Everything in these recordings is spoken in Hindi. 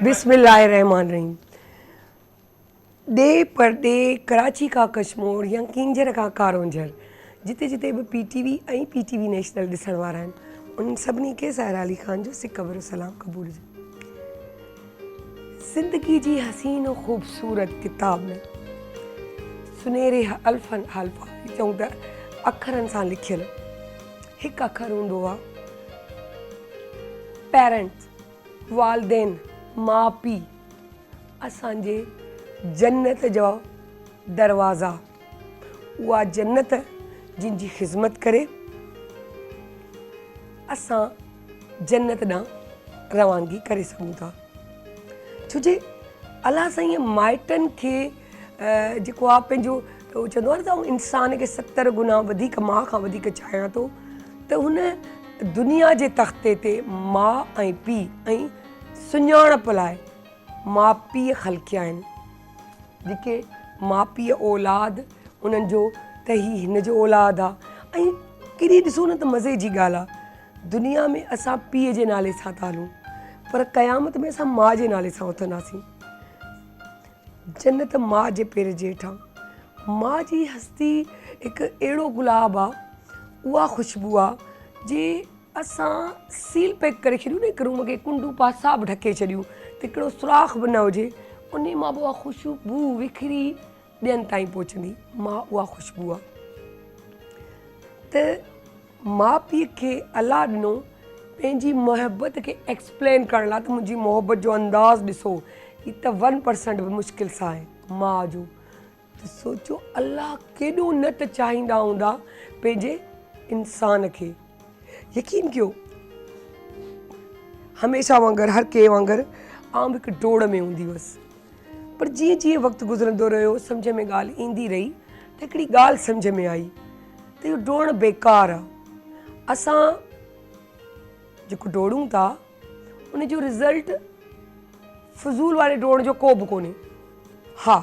बिस्मिल्लाहिर्रहमानिर्रहीम। डे पर डे कराची का कश्मीर या किंजर का कारोंजर जिते जिते भी पीटीवी ऐं पीटीवी नेशनल ॾिसण वारा आहिनि उन सभिनी खे साहिरा अली ख़ान जो सिकबर सलाम क़बूल हुजे। ज़िंदगी जी हसीन और ख़ूबसूरत किताब में सुनहरे अल्फ़नि हल्फ़ा चऊं त अखरनि सां लिखियल हिकु अखर हूंदो आहे पेरेंट्स, वालदेन, माउ पीउ असांजे जन्नत जो दरवाज़ा, उहा जन्नत जिन जी ख़िदमत करे असां जन्नत ॾांहुं रवानगी करे सघूं था। छो जे अलाह साईं माइटनि खे जेको आहे पंहिंजो उहो चवंदो आहे न इंसान खे 70 गुना वधीक माउ खां वधीक चाहियां थो, त हुन दुनिया जे तख़्ते ते माउ ऐं पीउ ऐं सुञाणप लाइ माउ पीउ ख़लकिया आहिनि। जेके माउ पीउ औलाद उन्हनि जो त हिन जो औलाद आहे ऐं केॾी ॾिसो न त मज़े जी ॻाल्हि आहे, दुनिया में असां पीउ जे नाले सां था हलूं पर क़यामत में असां माउ जे नाले सां उथंदासीं। जन्नत माउ जे पेर जे हेठां, माउ जी हस्ती हिकु अहिड़ो गुलाब आहे, उहा ख़ुशबू आहे जे असां सील पैक करे छॾियूं न हिकु रूम खे कुंडू पासा बि ढके छॾियूं त हिकिड़ो सुराख बि न हुजे, उन मां बि उहा ख़ुशबू विखरी ॿियनि ताईं पहुचंदी। मां उहा ख़ुशबू आहे त माउ पीउ खे अलाह ॾिनो पंहिंजी मोहबत खे एक्सप्लेन करण लाइ त मुंहिंजी मोहबत जो अंदाज़ ॾिसो ही त 1% बि मुश्किल सां आहे माउ जो। त सोचो अलाह केॾो न त चाहींदा हूंदा पंहिंजे इंसान खे। यकीन कयो हमेशह वांगुरु हर कंहिं वांगुरु आउं बि हिकु डोड़ में हूंदी हुअसि, पर जीअं जीअं वक़्तु गुज़रंदो रहियो सम्झ में ॻाल्हि ईंदी रही त हिकिड़ी ॻाल्हि सम्झ में आई त इहो डोड़ बेकार आहे। असां जेको डोड़ूं था उन जो रिज़ल्ट फज़ूल वारे डोड़ जो को बि कोन्हे। हा,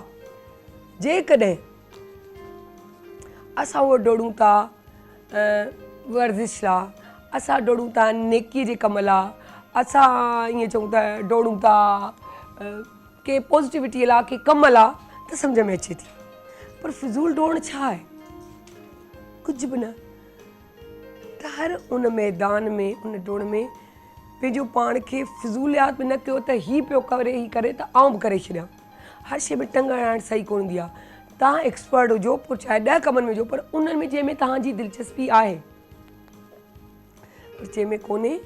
जेकॾहिं असां उहो डोड़ूं था वर्ज़िश लाइ, असां डोड़ूं था नेकीअ जे कम लाइ, असां ईअं चऊं था डोड़ूं था के पॉज़िटिविटीअ लाइ के कम लाइ, त सम्झ में अचे थी। पर फिज़ूल डोड़ छा आहे? कुझु बि न। त हर उन मैदान में उन डोड़ में पंहिंजो पाण खे फिज़ूलियात में न कयो त हीअ पियो करे हीअ करे त आउं बि करे छॾियां। हर शइ में टंग हणाइण सही कोन हूंदी आहे। तव्हां एक्सपर्ट हुजो पोइ चाहे 10 कमनि में हुजो पर उन्हनि में जंहिंमें तव्हांजी दिलचस्पी आहे, पर जंहिंमें कोन्हे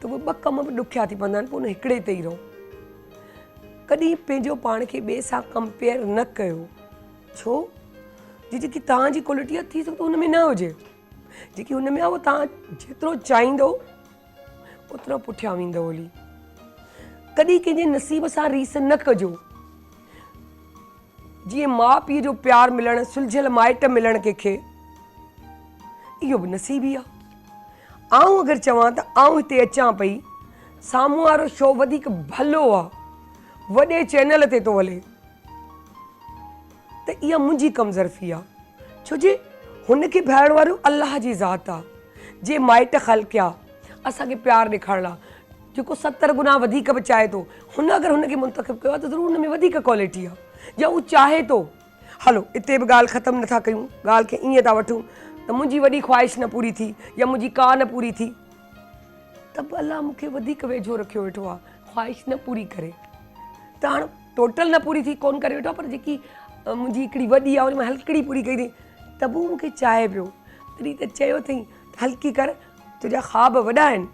त उहे 2 कम बि ॾुखिया थी पवंदा आहिनि, पोइ उन हिकिड़े ते ई रहो। कॾहिं पंहिंजो पाण खे ॿिए सां कंपेयर न कयो। छो? जेकी तव्हांजी क्वालिटी आहे थी सघंदो हुन में न हुजे, जेकी हुन में आहे उहो तव्हां जेतिरो चाहींदो ओतिरो पुठियां वेंदो हली। कॾहिं कंहिंजे नसीब सां रीस न कजो। जीअं माउ पीउ जो प्यारु मिलणु, सुलझियल माइट मिलणु कंहिंखे, इहो बि नसीब ई आहे। आउं अगरि चवां त आउं हिते अचां पई, साम्हूं वारो शो वधीक भलो आहे, वॾे चैनल ते थो हले, त इहा मुंहिंजी कमज़रफ़ी आहे। छो जे हुनखे भाइण वारो अलाह जी ज़ात आहे, जे माइट ख़लकिया असांखे प्यारु ॾेखारण लाइ, जेको 70 गुना वधीक बि चाहे थो, हुन अगरि हुनखे मुंतख़िब कयो आहे त ज़रूरु हुन में वधीक क्वालिटी आहे, या उहो चाहे थो। हलो हिते बि ॻाल्हि ख़तमु नथा कयूं, ॻाल्हि खे ईअं था वठूं त मुंहिंजी वॾी ख़्वाहिश न पूरी थी या मुंहिंजी का न पूरी थी, त बि अलाह मूंखे वधीक वेझो रखियो वेठो आहे ख़्वाहिश न पूरी करे। त हाणे टोटल न पूरी थी कोन करे वेठो आहे, पर जेकी मुंहिंजी हिकिड़ी वॾी आहे उन में हल्कड़ी पूरी कई अथई, त बि मूंखे चाहे पियो। तॾहिं त चयो अथई हल्की कर, तुंहिंजा ख़्वाब वॾा आहिनि,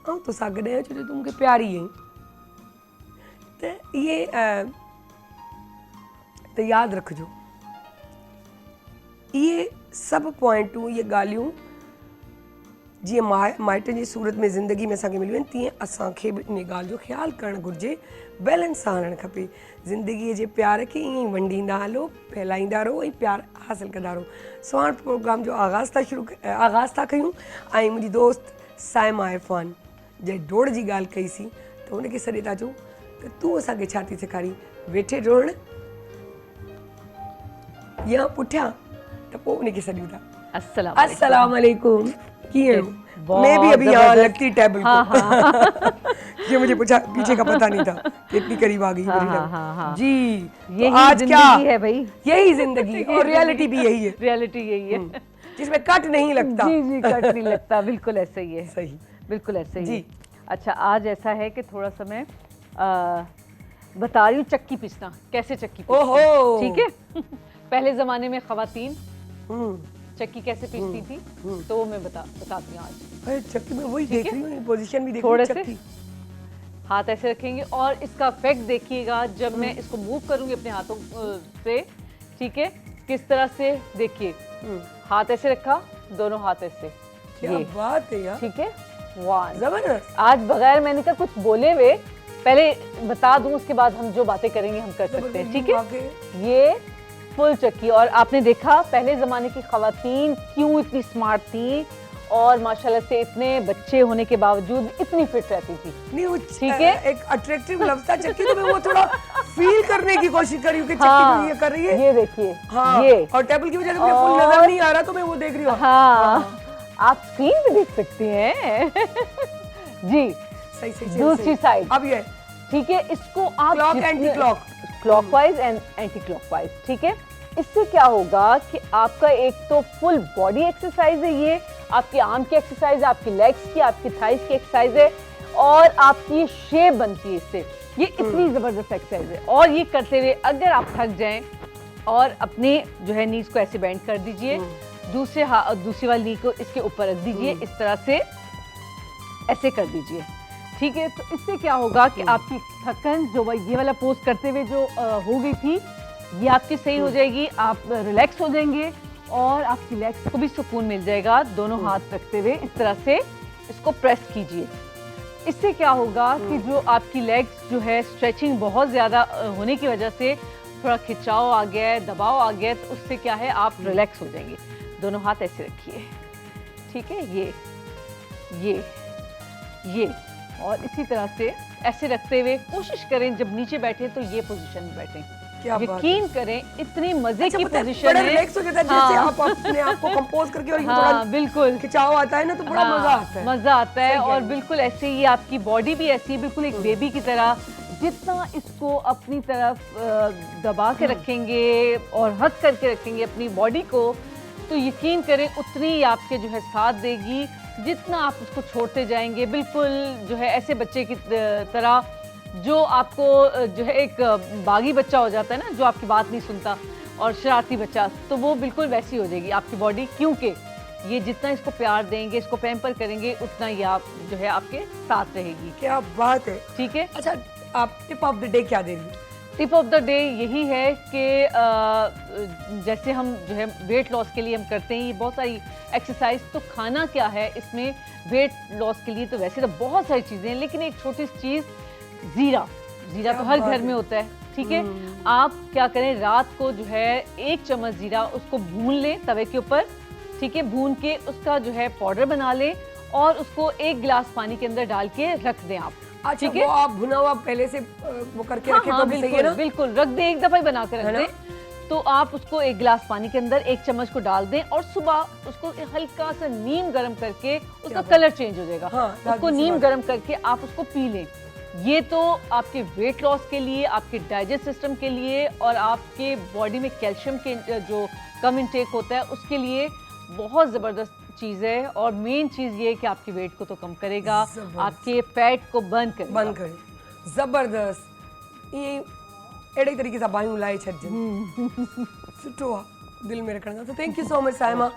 ऐं तोसां गॾु आहियां छो जो तूं मूंखे प्यारी आहीं। त इहे त यादि रखिजो, इहे सभु पॉइंटूं, इहे ॻाल्हियूं जीअं माइटनि जी सूरत में ज़िंदगी में असांखे मिलियूं आहिनि, तीअं असांखे बि इन ॻाल्हि जो ख़्यालु करणु घुरिजे, बैलेंस सां हलणु खपे। ज़िंदगीअ जे प्यार खे ईअं ई वंडींदा हलो, फैलाईंदा रहो ऐं प्यारु हासिलु कंदा रहो। सुभाणे प्रोग्राम जो आगाज़ था कयूं ऐं मुंहिंजी दोस्त साइमा इरफान जंहिं डोड़ जी ॻाल्हि कईसीं त हुनखे सॾे था चऊं त तूं असांखे छा थी सेखारी, वेठे डोड़णु या पुठियां, त पोइ उनखे सॾियूं था। अस्सलाम वालेकुम, कीअं? मैं भी अभी यहाँ लगती टेबल को। ये मुझे पूछा पीछे का पता नहीं था कि इतनी करीब आ गई मेरी लव। हाँ। जी यही तो आज क्या जिंदगी है भाई, यही जिंदगी और रियलिटी भी यही है रियलिटी यही है। जिसमें कट नहीं लगता। जी जी, कट नहीं लगता, बिल्कुल ऐसा ही है, सही, बिल्कुल ऐसा ही जी। है। अच्छा, आज ऐसा है कि थोड़ा सा मैं बता रही हूँ चक्की पीसना, कैसे चक्की पीसते ओहो हैं, ठीक है। पहले ज़माने में ख़वातीन हम्म, चक्की कैसे पीसती थी, तो वो मैं बताती हूँ आज। अरे चक्की में वही देख रही हूँ, पोजीशन भी देख थोड़े रही से हूँ चक्की। हाथ ऐसे रखेंगे और इसका इफेक्ट देखिएगा जब मैं इसको मूव करूंगी अपने हाथों से, ठीक है, किस तरह से, देखिए हाथ ऐसे रखा, दोनों हाथ ऐसे, क्या बात है यार, ठीक है, वन। जबरदस्त। आज बगैर मैंने कहा कुछ बोले हुए पहले बता दूं, उसके बाद हम जो बातें करेंगे हम कर सकते हैं, ठीक है। ये फुल चक्की, और आपने देखा पहले जमाने की खवातीन क्यों इतनी स्मार्ट थी और माशाल्लाह से इतने बच्चे होने के बावजूद इतनी फिट रहती थी। नहीं वो ठीक है, एक अट्रैक्टिव लफ्ज था चक्की, तो मैं वो थोड़ा फील करने की कोशिश कर रही हूँ कि चक्की हाँ, तो ये कर रही है। ये देखिए, हाँ, ये और टेबल की वजह से मुझे फुल नजर नहीं आ रहा, तो मैं वो देख रही हूँ। हाँ, आप स्क्रीन पे देख सकती हैं। जी, सही सही दूसरी साइड, अब ये ठीक है, इसको आप clock anti clock, clockwise and anti clockwise, ठीक है। इससे क्या होगा कि आपका एक तो फुल बॉडी एक्सरसाइज है, ये आपकी आर्म की एक्सरसाइज है, आपकी लेग्स की, आपकी थाइस की एक्सरसाइज है, और आपकी शेप बनती है इससे। ये इतनी जबरदस्त एक्सरसाइज है, और ये करते हुए अगर आप थक जाएं और अपने जो है नीज को ऐसे बेंड कर दीजिए, दूसरी वाली नी को इसके ऊपर रख दीजिए, इस तरह से ऐसे कर दीजिए, ठीक है। तो इससे क्या होगा कि आपकी थकन जो ये वाला पोज करते हुए जो हो गई थी, ये आपकी सही हो जाएगी, आप रिलैक्स हो जाएंगे और आपकी लेग्स को भी सुकून मिल जाएगा। दोनों हाथ रखते हुए इस तरह से इसको प्रेस कीजिए। इससे क्या होगा कि जो आपकी लेग्स जो है स्ट्रेचिंग बहुत ज़्यादा होने की वजह से थोड़ा खिंचाव आ गया है, दबाव आ गया है, तो उससे क्या है आप रिलैक्स हो जाएंगे। दोनों हाथ ऐसे रखिए, ठीक है, ये और इसी तरह से ऐसे रखते हुए कोशिश करें जब नीचे बैठे तो ये पोजीशन में बैठें। यकीन करें इतनी मजे की पोजीशन है, रिलैक्स हो जाता है जैसे आप अपने आप को कंपोज करके, और हाँ, बिल्कुल खिंचाव आता है ना, तो बड़ा मजा आता है, मजा आता है। और बिल्कुल ऐसे ही आपकी बॉडी भी ऐसी है, बिल्कुल एक बेबी की तरह, जितना इसको अपनी तरफ दबा के रखेंगे और हक करके रखेंगे अपनी बॉडी को, तो यकीन करें उतनी आपके जो है साथ देगी। जितना आप उसको छोड़ते जाएंगे, बिल्कुल जो है ऐसे बच्चे की तरह जो आपको जो है एक बागी बच्चा हो जाता है ना, जो आपकी बात नहीं सुनता और शरारती बच्चा, तो वो बिल्कुल वैसी हो जाएगी आपकी बॉडी, क्योंकि ये जितना इसको प्यार देंगे, इसको पैम्पर करेंगे, उतना ही आप जो है आपके साथ रहेगी। क्या बात है, ठीक है। अच्छा, आप टिप ऑफ द डे क्या दे रही हैं? टिप ऑफ द डे यही है कि जैसे हम जो है वेट लॉस के लिए हम करते हैं ये बहुत सारी एक्सरसाइज, तो खाना क्या है इसमें वेट लॉस के लिए, तो वैसे तो बहुत सारी चीज़ें हैं, लेकिन एक छोटी सी चीज़, जीरा तो हर घर में होता है, ठीक है। आप क्या करें, रात को जो है 1 चम्मच जीरा उसको भून लें तवे के ऊपर, ठीक है, भून के उसका जो है पाउडर बना लें और उसको 1 गिलास पानी के अंदर डाल के रख दें आप। अच्छा, वो आप भुना हुआ पहले से वो करके रखें तो भी सही है ना? बिल्कुल रख दें, एक दफा ही बना कर रख दें, तो आप उसको 1 गिलास पानी के अंदर 1 चम्मच को डाल दें और सुबह उसको हल्का सा नीम गर्म करके, उसका कलर चेंज हो जाएगा, उसको नीम गर्म करके आप उसको पी लें। ये तो आपके वेट लॉस के लिए, आपके डाइजेस्ट सिस्टम के लिए और आपके बॉडी में कैल्शियम के जो कम इंटेक होता है उसके लिए बहुत ज़बरदस्त चीज़ है। और मेन चीज़ ये है कि आपके वेट को तो कम करेगा, आपके फैट को बर्न करे। ज़बरदस्त, ये एड़े तरीके से बायूं लाए छजन सुठो आहे, दिल में रखण। तो thank you so much Saima.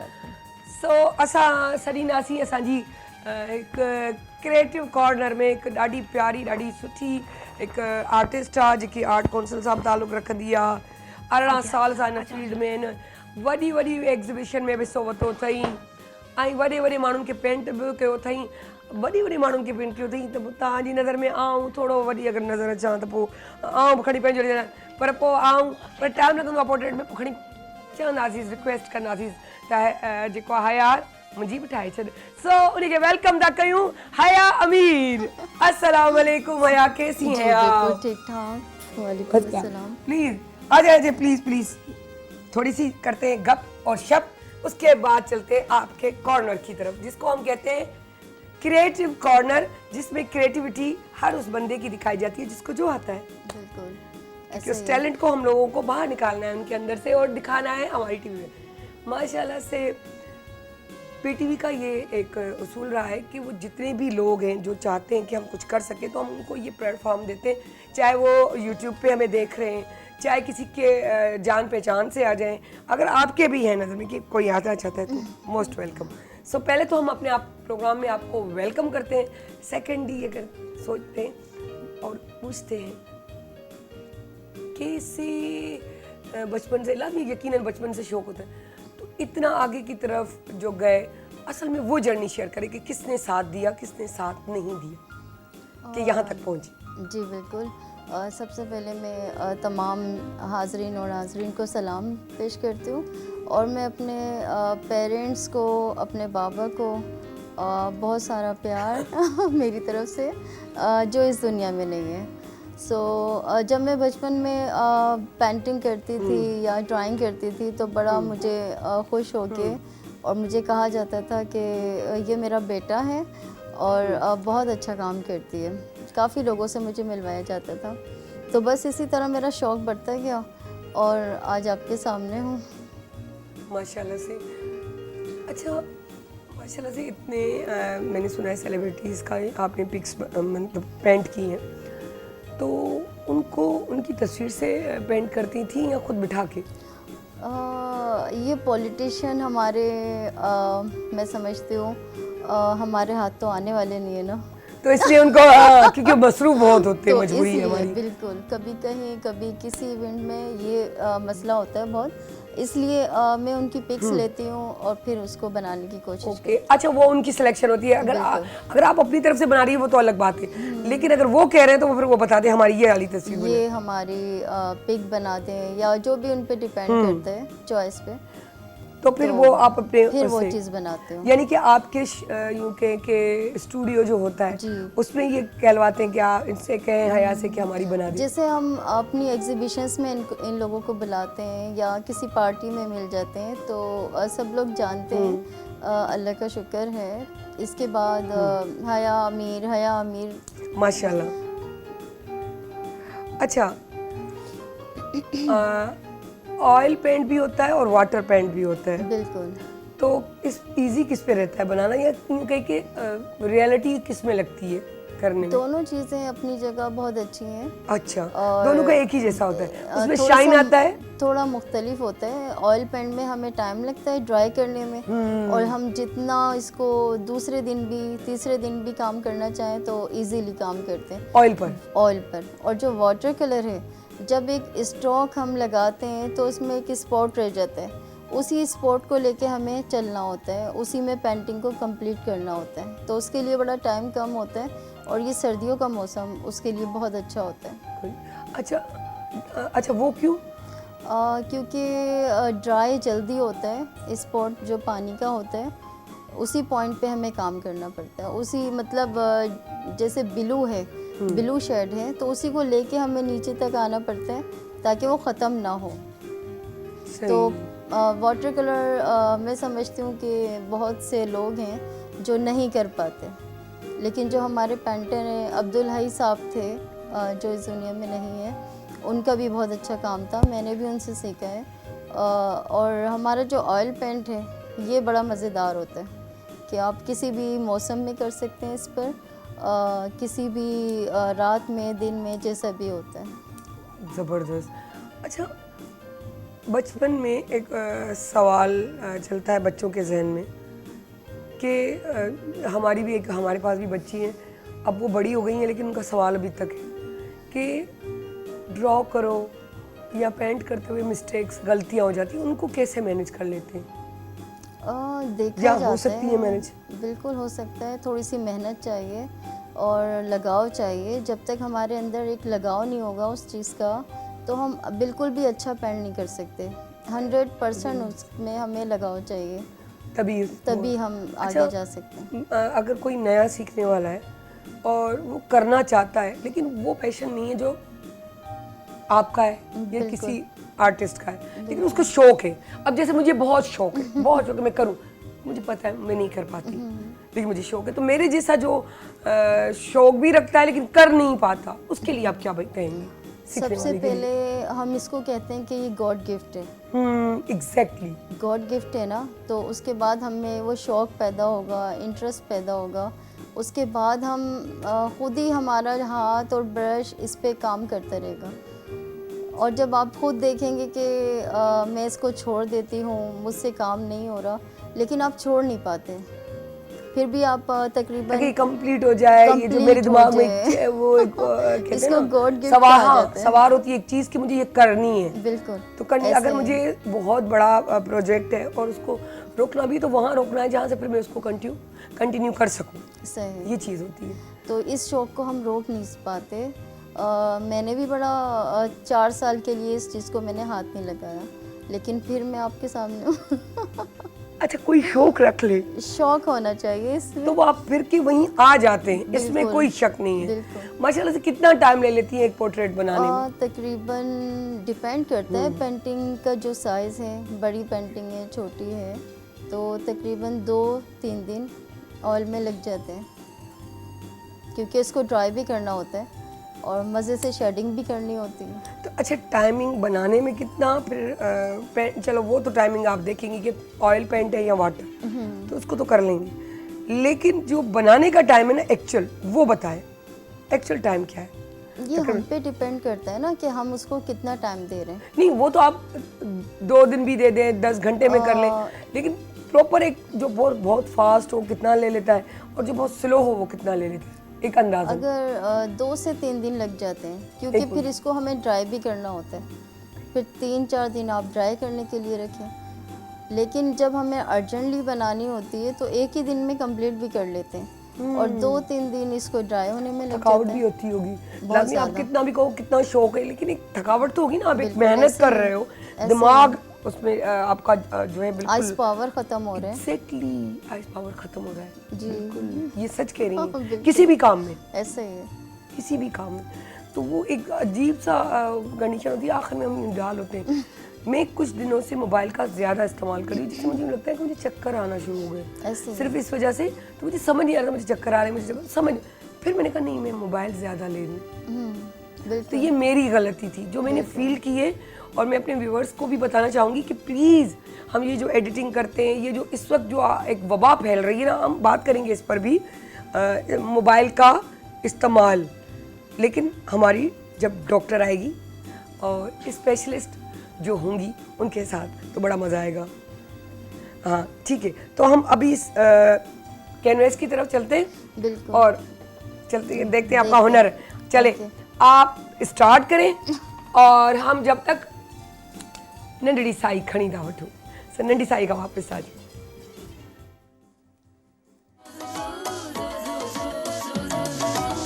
So असां सॼी नासी असांजी हिकु क्रिएटिव कॉर्नर में हिकु ॾाढी प्यारी, ॾाढी सुठी हिकु आर्टिस्ट आहे जेकी आर्ट काउंसिल सां ताल्लुक़ रखंदी आहे। 18 साल सां हिन फील्ड में हिन वॾी वॾी एग्ज़िबिशन में बि हिसो वरितो अथई ऐं वॾे माण्हुनि खे पेंट बि कयो अथई, वॾी माण्हुनि खे पेंट कयो अथई। त तव्हांजी नज़र में आऊं थोरो वॾी अगरि नज़र अचां त पोइ आऊं बि खणी पंहिंजो ॾियणु, पर पोइ आऊं पर टाइम लॻंदो आहे पोर्ट्रेट में, पोइ खणी चवंदासीं, रिक्वेस्ट कंदासीं त जेको आहे हया मुंहिंजी बि ठाहे छॾ। सो उनखे वेलकम था कयूं, हया अमीर। अस्सलाम वालेकुम हया, कैसी हैं आप? ठीक ठाक, वालेकुम अस्सलाम। प्लीज आ जाइए, प्लीज प्लीज थोड़ी सी करते हैं गप और शप, उसके बाद चलते हैं आपके कॉर्नर की तरफ, जिसको हम कहते हैं क्रिएटिव कॉर्नर, जिसमें क्रिएटिविटी हर उस बंदे की दिखाई जाती है जिसको जो आता है, बिल्कुल कि ऐसा उस ही है। टैलेंट को हम लोगों को बाहर निकालना है उनके अंदर से और दिखाना है हमारी टीवी में। माशाल्लाह से पीटीवी का ये एक उसूल रहा है कि वो जितने भी लोग हैं जो चाहते हैं कि हम कुछ कर सकें, तो हम उनको ये प्लेटफॉर्म देते हैं, चाहे वो यूट्यूब पे हमें देख रहे हैं, चाहे किसी के जान पहचान से आ जाएं। अगर आपके भी हैं नज़र में कि कोई आना चाहता है तो मोस्ट वेलकम। सो पहले तो हम अपने आप प्रोग्राम में आपको वेलकम करते हैं। सेकेंडली अगर सोचते हैं और पूछते हैं कि इसी बचपन से लाजमी, यकीनन बचपन से शौक होता है, तो इतना आगे की तरफ जो गए, असल में वो जर्नी शेयर करें कि किसने साथ दिया, किसने साथ नहीं दिया कि यहाँ तक पहुँची। जी बिल्कुल। सबसे पहले मैं तमाम हाज़रीन और नाज़रीन को सलाम पेश करती हूँ और मैं अपने पेरेंट्स को, अपने बाबा को बहुत सारा प्यार मेरी तरफ से, जो इस दुनिया में नहीं है। जब मैं बचपन में पेंटिंग करती थी या ड्राइंग करती थी तो बड़ा मुझे खुश होके और मुझे कहा जाता था कि ये मेरा बेटा है और बहुत अच्छा काम करती है। काफ़ी लोगों से मुझे मिलवाया जाता था, तो बस इसी तरह मेरा शौक़ बढ़ता गया और आज आपके सामने हूँ। माशाल्लाह से। अच्छा, माशाल्लाह से इतने मैंने सुना है सेलिब्रिटीज़ का आपने पिक्स मतलब पेंट की हैं, तो उनको उनकी तस्वीर से पेंट करती थी या खुद बिठा के? ये पॉलिटिशियन हमारे मैं समझती हूँ हमारे हाथ तो आने वाले नहीं है ना, तो इसलिए उनको क्योंकि मसरूफ बहुत होते हैं, तो मजबूरी है इसीलिए हमारी। बिल्कुल कभी कहीं कभी किसी इवेंट में ये मसला होता है बहुत, इसलिए मैं उनकी पिक्स लेती हूँ और फिर उसको बनाने की कोशिश ओके, अच्छा, वो उनकी सिलेक्शन होती है। अगर आप अपनी तरफ से बना रही है वो तो अलग बात है, लेकिन अगर वो कह रहे हैं तो वो फिर वो बताते हैं हमारी ये वाली तस्वीर बना। ये हमारी पिक बनाते हैं या जो भी उन पे डिपेंड करता है चॉइस पे, तो फिर वो आप अपने फिर वो उससे- चीज़ बनाते हो। यानी कि आपके यूके के स्टूडियो जो होता है जी। उसमें ये कहलवाते हैं कि आप इनसे कहें हया से कि हमारी बना दी। जैसे हम अपनी एग्जीबिशंस में इन लोगों को बुलाते हैं या किसी पार्टी में मिल जाते हैं तो सब लोग जानते हैं, अल्लाह का शुक्र है। इसके बाद हया अमीर माशाल्लाह। अच्छा, ऑयल पेंट भी होता है और वाटर पेंट भी होता है, बिल्कुल। तो इस इजी किस पे रहता है बनाना, या यूँ कह के रियलिटी किस में लगती है करने में? दोनों चीज़ें अपनी जगह बहुत अच्छी हैं। अच्छा, और दोनों का एक ही जैसा होता है, उसमें थोड़ा शाइन सा आता है। थोड़ा मुख्तलिफ होता है। ऑयल पेंट में हमें टाइम लगता है ड्राई करने में, और हम जितना इसको दूसरे दिन भी तीसरे दिन भी काम करना चाहें तो इजीली काम करते हैं ऑयल पर। और जो वाटर कलर है, जब एक स्ट्रोक हम लगाते हैं तो उसमें एक स्पॉट रह जाता है, उसी स्पॉट को लेके हमें चलना होता है, उसी में पेंटिंग को कंप्लीट करना होता है, तो उसके लिए बड़ा टाइम कम होता है और ये सर्दियों का मौसम उसके लिए बहुत अच्छा होता है। अच्छा, वो क्यों? क्योंकि ड्राई जल्दी होता है, स्पॉट जो पानी का होता है उसी पॉइंट पे हमें काम करना पड़ता है, उसी मतलब जैसे ब्लू है, ब्लू शेड है तो उसी को लेके हमें नीचे तक आना पड़ता है ताकि वो ख़त्म ना हो। तो वाटर कलर मैं समझती हूँ कि बहुत से लोग हैं जो नहीं कर पाते, लेकिन जो हमारे पेंटर हैं अब्दुल हई साहब थे जो इस दुनिया में नहीं है, उनका भी बहुत अच्छा काम था, मैंने भी उनसे सीखा है। और हमारा जो ऑयल पेंट है ये बड़ा मज़ेदार होता है कि आप किसी भी मौसम में कर सकते हैं इस पर, किसी भी रात में दिन में जैसा भी होता है। ज़बरदस्त। अच्छा, बचपन में एक सवाल चलता है बच्चों के जहन में कि हमारे पास भी बच्ची हैं, अब वो बड़ी हो गई हैं लेकिन उनका सवाल अभी तक है कि ड्रॉ करो या पेंट करते हुए मिस्टेक्स, गलतियाँ हो जाती हैं, उनको कैसे मैनेज कर लेते हैं? देखा या जाता हो सकती है मैनेज? बिल्कुल हो सकता है, थोड़ी सी मेहनत चाहिए और लगाव चाहिए। जब तक हमारे अंदर एक लगाव नहीं होगा उस चीज़ का तो हम बिल्कुल भी अच्छा पेंट नहीं कर सकते। 100% उसमें हमें लगाव चाहिए, तभी हम आगे जा सकते हैं। अगर कोई नया सीखने वाला है और वो करना चाहता है लेकिन वो पैशन नहीं है जो आपका है या किसी आर्टिस्ट का है, लेकिन उसको शौक है, अब जैसे मुझे बहुत शौक है मैं करूं, मुझे पता है मैं नहीं कर पाती, लेकिन मुझे शौक है। तो मेरे जैसा जो शौक भी रखता है लेकिन कर नहीं पाता, उसके लिए आप क्या कहेंगी? सबसे पहले हम इसको कहते हैं कि ये गॉड गिफ्ट है। एग्जैक्टली, गॉड गिफ्ट है ना, तो उसके बाद हमें वो शौक़ पैदा होगा, इंटरेस्ट पैदा होगा। उसके बाद हम खुद ही हमारा हाथ और ब्रश इस पे काम करता रहेगा। और जब आप खुद देखेंगे कि मैं इसको छोड़ देती हूँ, मुझसे काम नहीं हो रहा, लेकिन आप छोड़ नहीं पाते, फिर भी आप तकरीबन कंप्लीट हो जाए। ये जो मेरे दिमाग में वो एक कहते हैं इसको गॉड ना, गिफ्ट कहा जाता है। सवार होती है एक चीज़ कि मुझे ये करनी है। बिल्कुल, तो करनी, अगर मुझे बहुत बड़ा प्रोजेक्ट है और उसको रोकना भी, तो वहाँ रोकना है जहाँ से फिर मैं उसको कंटिन्यू कर सकूँ। सही, ये चीज़ होती है। तो इस शौक़ को हम रोक नहीं पाते। मैंने भी बड़ा 4 साल के लिए इस चीज़ को मैंने हाथ नहीं लगाया, लेकिन फिर मैं आपके सामने हूँ। अच्छा, कोई शौक रख ले, शौक होना चाहिए इसमें, तो वो आप फिर के वहीं आ जाते हैं, इसमें कोई शक नहीं है। बिल्कुल। माशाल्लाह से कितना टाइम ले लेती है एक पोर्ट्रेट बनाने में? तकरीबन डिपेंड करता है पेंटिंग का जो साइज़ है, बड़ी पेंटिंग है, छोटी है, तो तकरीबन 2-3 दिन ऑयल में लग जाते हैं, क्योंकि इसको ड्राई भी करना होता है और मज़े से शेडिंग भी करनी होती है। तो अच्छा, टाइमिंग बनाने में कितना फिर चलो वो तो टाइमिंग आप देखेंगे कि ऑयल पेंट है या वाटर, तो उसको तो कर लेंगे, लेकिन जो बनाने का टाइम है ना एक्चुअल, वो बताएं, एक्चुअल टाइम क्या है? ये हम पे डिपेंड करता है ना कि हम उसको कितना टाइम दे रहे हैं। नहीं, वो तो आप 2 दिन भी दे दें, 10 घंटे में कर लें, लेकिन प्रॉपर एक जो बहुत फास्ट हो कितना ले लेता है और जो बहुत स्लो हो वो कितना ले लेता है, एक अंदाज़ा? अगर 2 से 3 दिन लग जाते हैं, क्योंकि फिर इसको हमें ड्राई भी करना होता है, फिर 3-4 दिन आप ड्राई करने के लिए रखें। लेकिन जब हमें अर्जेंटली बनानी होती है तो एक ही दिन में कंप्लीट भी कर लेते हैं, और 2-3 दिन इसको ड्राई होने में लग जाता है। थकावट भी होती होगी, लाजमी आप कितना भी कहो कितना शौक है, लेकिन एक थकावट तो होगी ना, आप एक मेहनत कर रहे हो, दिमाग उसमें आपका जो है बिल्कुल आइस पावर खत्म हो रहा है। एग्जैक्टली, आइस पावर खत्म हो रहा है जी, बिल्कुल, ये सच कह रही हैं। बिल्कुल। किसी भी काम में, ऐसे ही है। किसी भी काम में तो वो एक अजीब सा कंडीशन होती है, आखिर में हम डाल होते हैं। मैं कुछ दिनों से मोबाइल का ज़्यादा इस्तेमाल कर रही हूँ, जिससे मुझे लगता है कि मुझे चक्कर आना शुरू हो गए, सिर्फ इस वजह से। तो मुझे समझ नहीं आ रहा था, मुझे चक्कर आ रहे हैं, मुझे समझ, फिर मैंने कहा नहीं, मैं मोबाइल ज़्यादा ले रही हूँ। तो ये मेरी गलती थी जो मैंने फील की है, और मैं अपने व्यूअर्स को भी बताना चाहूँगी कि प्लीज़ हम ये जो एडिटिंग करते हैं, ये जो इस वक्त जो एक वबा फैल रही है ना, हम बात करेंगे इस पर भी, मोबाइल का इस्तेमाल, लेकिन हमारी जब डॉक्टर आएगी और स्पेशलिस्ट जो होंगी उनके साथ तो बड़ा मज़ा आएगा। हाँ ठीक है, तो हम अभी इस कैनवस की तरफ चलते हैं, बिल्कुल, और चलते हैं, देखते हैं आपका हुनर। चले, आप स्टार्ट करें और हम जब तक नंढड़ी साई खणी था वठूं, सो नंढी साई का वापस आ जाओ।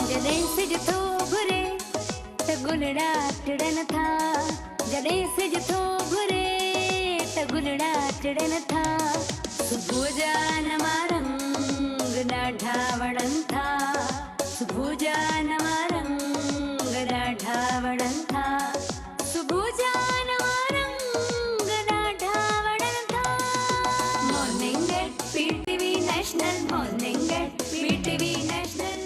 जॾहिं सिज थो घुरे त गुलड़ा टिड़न था, जॾहिं सिज थो घुरे त गुलड़ा टिड़न था, सुबुह जा नवा रंग ॾाढा वणनि था, सुबुह जा नवा रंग ॾाढा वणनि था, सुबुह जा नवा रंग ॾाढा वणनि था। Morning at PTV national, morning at PTV national.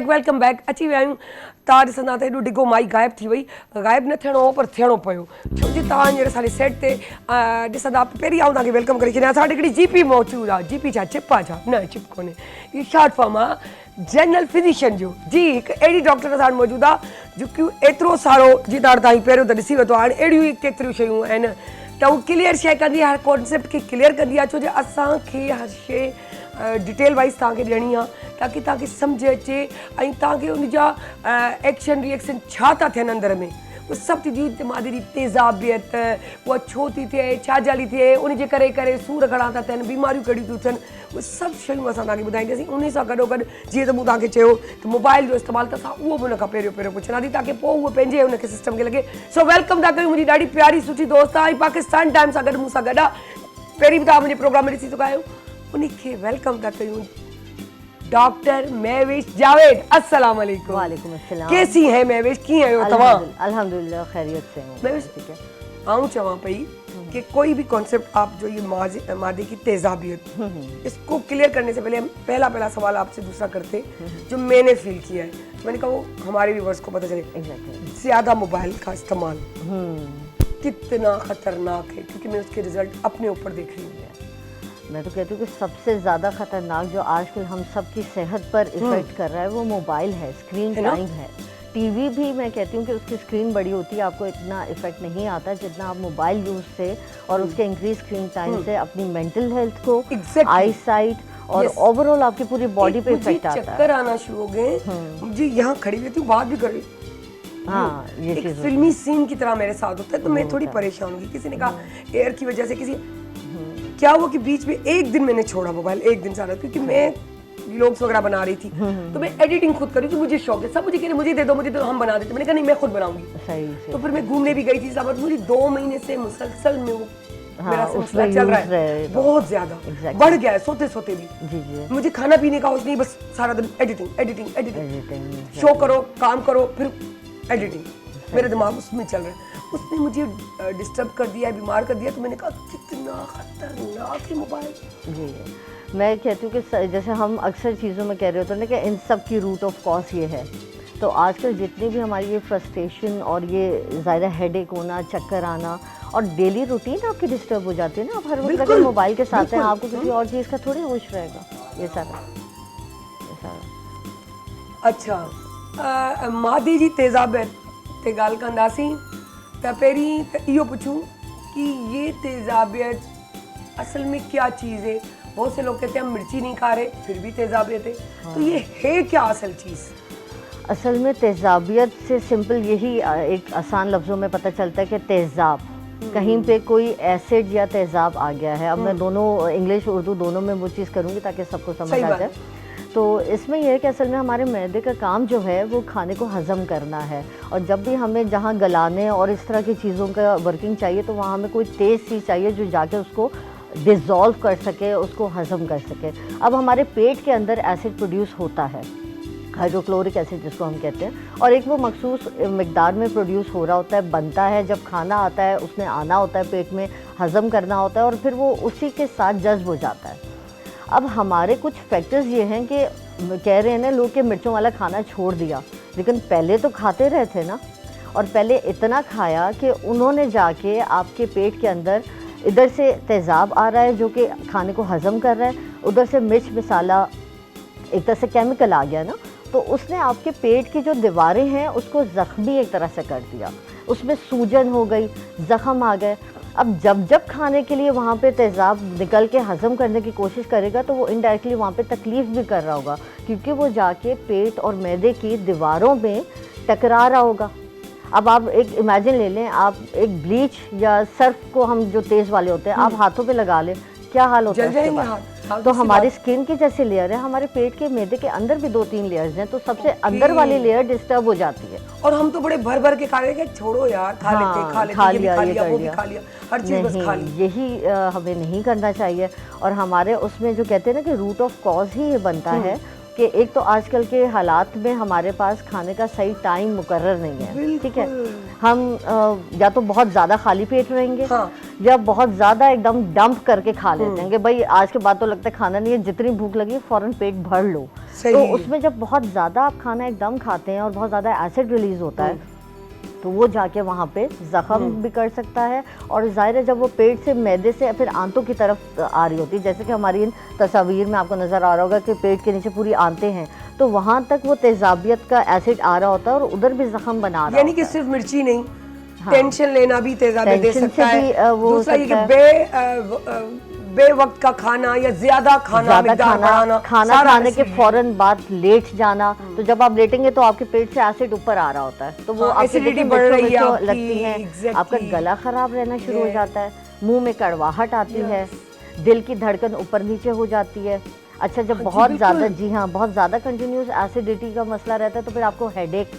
Welcome back अची विया आहियूं। तव्हां ॾिसंदा त हेॾो डिघो माई गायब थी वई, गायब न थियणो हो पर थियणो पियो, छो जी तव्हां हींअर असांजे सेट ते ॾिसंदा, पहिरीं आऊं तव्हांखे वेलकम करे छॾियां। असां वटि हिकिड़ी जीपी मौजूदु आहे। जीपी छा, चिप आहे छा? न, चिप कोन्हे, इहो शॉर्ट फॉर्म आहे जनरल फिजिशियन जो। जी, हिकु अहिड़ी डॉक्टर असां वटि मौजूदु आहे जेकी एतिरो सारो, जीअं तव्हां पहिरियों त ॾिसी वरितो, हाणे अहिड़ियूं केतिरियूं शयूं आहिनि त उहो क्लियर शइ कंदी आहे, हर कॉन्सेप्ट खे क्लियर कंदी आहे, छो जो असांखे हर शइ डिटेल वाइज़ तव्हांखे ॾियणी आहे ताकी तव्हांखे सम्झ अचे ऐं तव्हांखे उन जा एक्शन रिएक्शन छा था थियनि अंदरि में, उहो सभु थी दिमाग़ी तेज़ाबियत, उहा छो थी थिए, छा जाली थिए, उनजे करे सूर घणा था थियनि, बीमारियूं कहिड़ियूं थियूं थियनि, उहे सभु शयूं असां तव्हांखे ॿुधाईंदासीं। उन सां गॾोगॾु जीअं त मूं तव्हांखे चयो त मोबाइल जो इस्तेमालु, त असां उहो बि उन खां पहिरियों पुछंदासीं ताकी पोइ उहो पंहिंजे उनखे सिस्टम खे लॻे। सो वेलकम था कयूं, मुंहिंजी ॾाढी प्यारी सुठी दोस्त आहे ऐं पाकिस्तान टाइम सां गॾु मूं सां गॾु आहे, पहिरीं बि तव्हां मुंहिंजे प्रोग्राम में ॾिसी चुका आहियो, उनखे वेलकम था कयूं डॉक्टर महविश जावेद। अस्सलाम वालेकुम। वालेकुम अस्सलाम। कैसी है महविश, कीअं आहियो तव्हां? अल्हम्दुलिल्लाह खैरियत से हूं। महविश, आऊं चवां पई कि कोई भी कॉन्सेप्ट आप जो ये मादे की तेजाबियत, इसको क्लियर करने से पहले हम पहला सवाल आपसे दूसरा करते जो मैंने फील किया है। मैंने कहा वो हमारे व्यूअर्स को पता चले। एग्जैक्टली। ज्यादा मोबाइल का इस्तेमाल कितना खतरनाक है, क्योंकि मैं उसके रिजल्ट अपने ऊपर देख रही हूँ। मैं तो कहती हूँ कि सबसे ज़्यादा ख़तरनाक जो आजकल हम सब की सेहत पर इफ़ेक्ट कर रहा है वो मोबाइल है, स्क्रीन है ना? टाइम है। टीवी भी मैं कहती हूँ कि उसकी स्क्रीन बड़ी होती है, आपको इतना इफ़ेक्ट नहीं आता जितना आप मोबाइल यूज़ से और उसके इंक्रीज स्क्रीन टाइम से अपनी मेंटल हेल्थ को, Exactly. आई साइट और Yes. ओवरऑल आपकी पूरी बॉडी पे मुझे इफेक्ट आता चक्कर है। आना शुरू हो गए, मुझे यहाँ खड़ी रहती हूँ बात भी कर रही हाँ, ये एक चीज़ फिल्मी सीन की तरह मेरे साथ होता है, तो मैं थोड़ी परेशान होगी। किसी ने कहा एयर की वजह से, किसी क्या हुआ कि बीच में एक दिन मैंने छोड़ा मोबाइल, एक दिन सारा, क्योंकि मैं व्लॉग्स वगैरह बना रही थी, तो मैं एडिटिंग खुद करी, तो मुझे शौक है। सब मुझे कह रहे मुझे दे दो, हम बना देते। मैंने कहा नहीं, मैं खुद बनाऊंगी। सही से तो फिर मैं घूमने भी गई थी इस्लामाबाद। मुझे 2 महीने से मुसलसल में वो हाँ, मेरा उसमें सिलसिला चल रहा यूज़ है, रहे तो। बहुत ज्यादा Exactly. बढ़ गया है, सोते सोते भी। जी जी मुझे खाना पीने का होश नहीं, बस सारा दिन editing editing editing, editing show करो, काम करो, फिर एडिटिंग, मेरा दिमाग उसमें चल रहा है। उसने मुझे डिस्टर्ब कर दिया, बीमार कर दिया। तो मैंने कहा कितना खतरनाक है मोबाइल। जी मैं कहती हूँ कि जैसे हम अक्सर चीज़ों में कह रहे होते हैं ना कि इन सब की रूट ऑफ कॉज ये है। तो आजकल जितनी भी हमारी ये फ्रस्ट्रेशन और ये ज़्यादा हेडेक होना, चक्कर आना और डेली रूटीन आपकी डिस्टर्ब हो जाती है ना, आप हर वक्त अगर बिल्कुल, मोबाइल के साथ हैं, बिल्कुल। आपको किसी और चीज़ का थोड़ी होश रहेगा। ये सारा अच्छा, मादी जी तेजाबियत ते गाल कंदासीं त पहिरीं त इहो पुछूं कि ये तेजाबियत असल में क्या चीज़ है। बहुत से लोग कहते हैं हम मिर्ची नहीं खा रहे फिर भी तेजाबियत है, तो ये है क्या असल चीज़? असल में तेज़ाबियत से सिंपल यही एक आसान लफ्ज़ों में पता चलता है कि तेज़ाब, कहीं पे कोई एसिड या तेज़ाब आ गया है। अब मैं दोनों इंग्लिश उर्दू दोनों में वो चीज़ करूँगी ताकि सबको समझ सही आ बात जाए। तो इसमें यह है कि असल में हमारे मैदे का काम जो है वो खाने को हज़म करना है, और जब भी हमें जहाँ गलाने और इस तरह की चीज़ों का वर्किंग चाहिए तो वहाँ हमें कोई तेज़ चीज़ चाहिए जो जाके उसको डिज़ोल्व कर सके, उसको हज़म कर सके। अब हमारे पेट के अंदर एसिड प्रोड्यूस होता है, हाइड्रोक्लोरिक एसिड जिसको हम कहते हैं, और एक वो मखसूस मिकदार में प्रोड्यूस हो रहा होता है, बनता है। जब खाना आता है उसने आना होता है पेट में, हज़म करना होता है और फिर वो उसी के साथ जज्ब हो जाता है। अब हमारे कुछ फैक्टर्स ये हैं कि कह रहे हैं ना लोग कि मिर्चों वाला खाना छोड़ दिया, लेकिन पहले तो खाते रहे थे ना, और पहले इतना खाया कि उन्होंने जाके आपके पेट के अंदर इधर से तेज़ाब आ रहा है जो कि खाने को हज़म कर रहा है, उधर से मिर्च मसाला एक तरह से केमिकल आ गया ना, तो उसने आपके पेट की जो दीवारें हैं उसको ज़ख्मी एक तरह से कर दिया, उसमें सूजन हो गई, ज़ख़म आ गए। अब जब खाने के लिए वहाँ पे तेज़ाब निकल के हज़म करने की कोशिश करेगा तो वो इनडायरेक्टली वहाँ पे तकलीफ़ भी कर रहा होगा, क्योंकि वो जाके पेट और मैदे की दीवारों में टकरा रहा होगा। अब आप एक इमेजिन ले लें, आप एक ब्लीच या सर्फ को हम जो तेज़ वाले होते हैं आप हाथों पे लगा लें, क्या हाल होता है जल उसके जाएंगे बाद? हाथ। तो हमारी स्किन की जैसे लेयर है, हमारे पेट के मैदे के अंदर भी 2-3 लेयर्स हैं, तो सबसे अंदर वाली लेयर डिस्टर्ब हो जाती है। और हम तो बड़े भर भर के खा रहे हैं, छोड़ो यार, खा लेते खा ये भी लिया, खा ये लिया, कर वो भी लिया। खा लिया, हर चीज़ बस खा ली। नहीं, यही हमें नहीं करना चाहिए। और हमारे उसमें जो कहते हैं ना कि रूट ऑफ कॉज ही ये बनता है कि एक तो आजकल के हालात में हमारे पास खाने का सही टाइम मुकर्रर नहीं है, ठीक है। हम या तो बहुत ज़्यादा खाली पेट रहेंगे, हाँ। या बहुत ज़्यादा एकदम डंप करके खा लेते हैं कि भाई आज के बाद तो लगता है खाना नहीं है, जितनी भूख लगी फ़ौरन पेट भर लो। सही। तो उसमें जब बहुत ज़्यादा आप खाना एकदम खाते हैं और बहुत ज़्यादा एसिड रिलीज़ होता है तो वो जाके वहाँ पे ज़ख़म भी कर सकता है, और ज़ाहिर है जब वो पेट से मैदे से फिर आंतों की तरफ आ रही होती है, जैसे कि हमारी इन तस्वीर में आपको नज़र आ रहा होगा कि पेट के नीचे पूरी आंतें हैं, तो वहाँ तक वो तेज़ाबियत का एसिड आ रहा होता है और उधर भी ज़ख़म बना रहा यानी कि होता है। सिर्फ मिर्ची नहीं, टेंशन लेना भी तेजाबियत दे टेंशन सकता से भी, है। वो हो दूसरा ये कि सकता है। बेवक्त का खाना या ज्यादा खाना, ज़्यादा मिकदार बढ़ाना, खाना सारा खाने के एसिड। फौरन बाद लेट जाना, तो जब आप लेटेंगे तो आपके पेट से एसिड ऊपर आ रहा होता है, तो वो हाँ, आपकी एसिडिटी देखिए बढ़ रही है मिर्चों आपकी, लगती है, exactly। आपका गला खराब रहना शुरू हो जाता है, मुंह में कड़वाहट आती है, दिल की धड़कन ऊपर नीचे हो जाती है। अच्छा, जब बहुत ज़्यादा, जी हाँ, बहुत ज़्यादा कंटिन्यूस एसिडिटी का मसला रहता है तो फिर आपको हेडेक,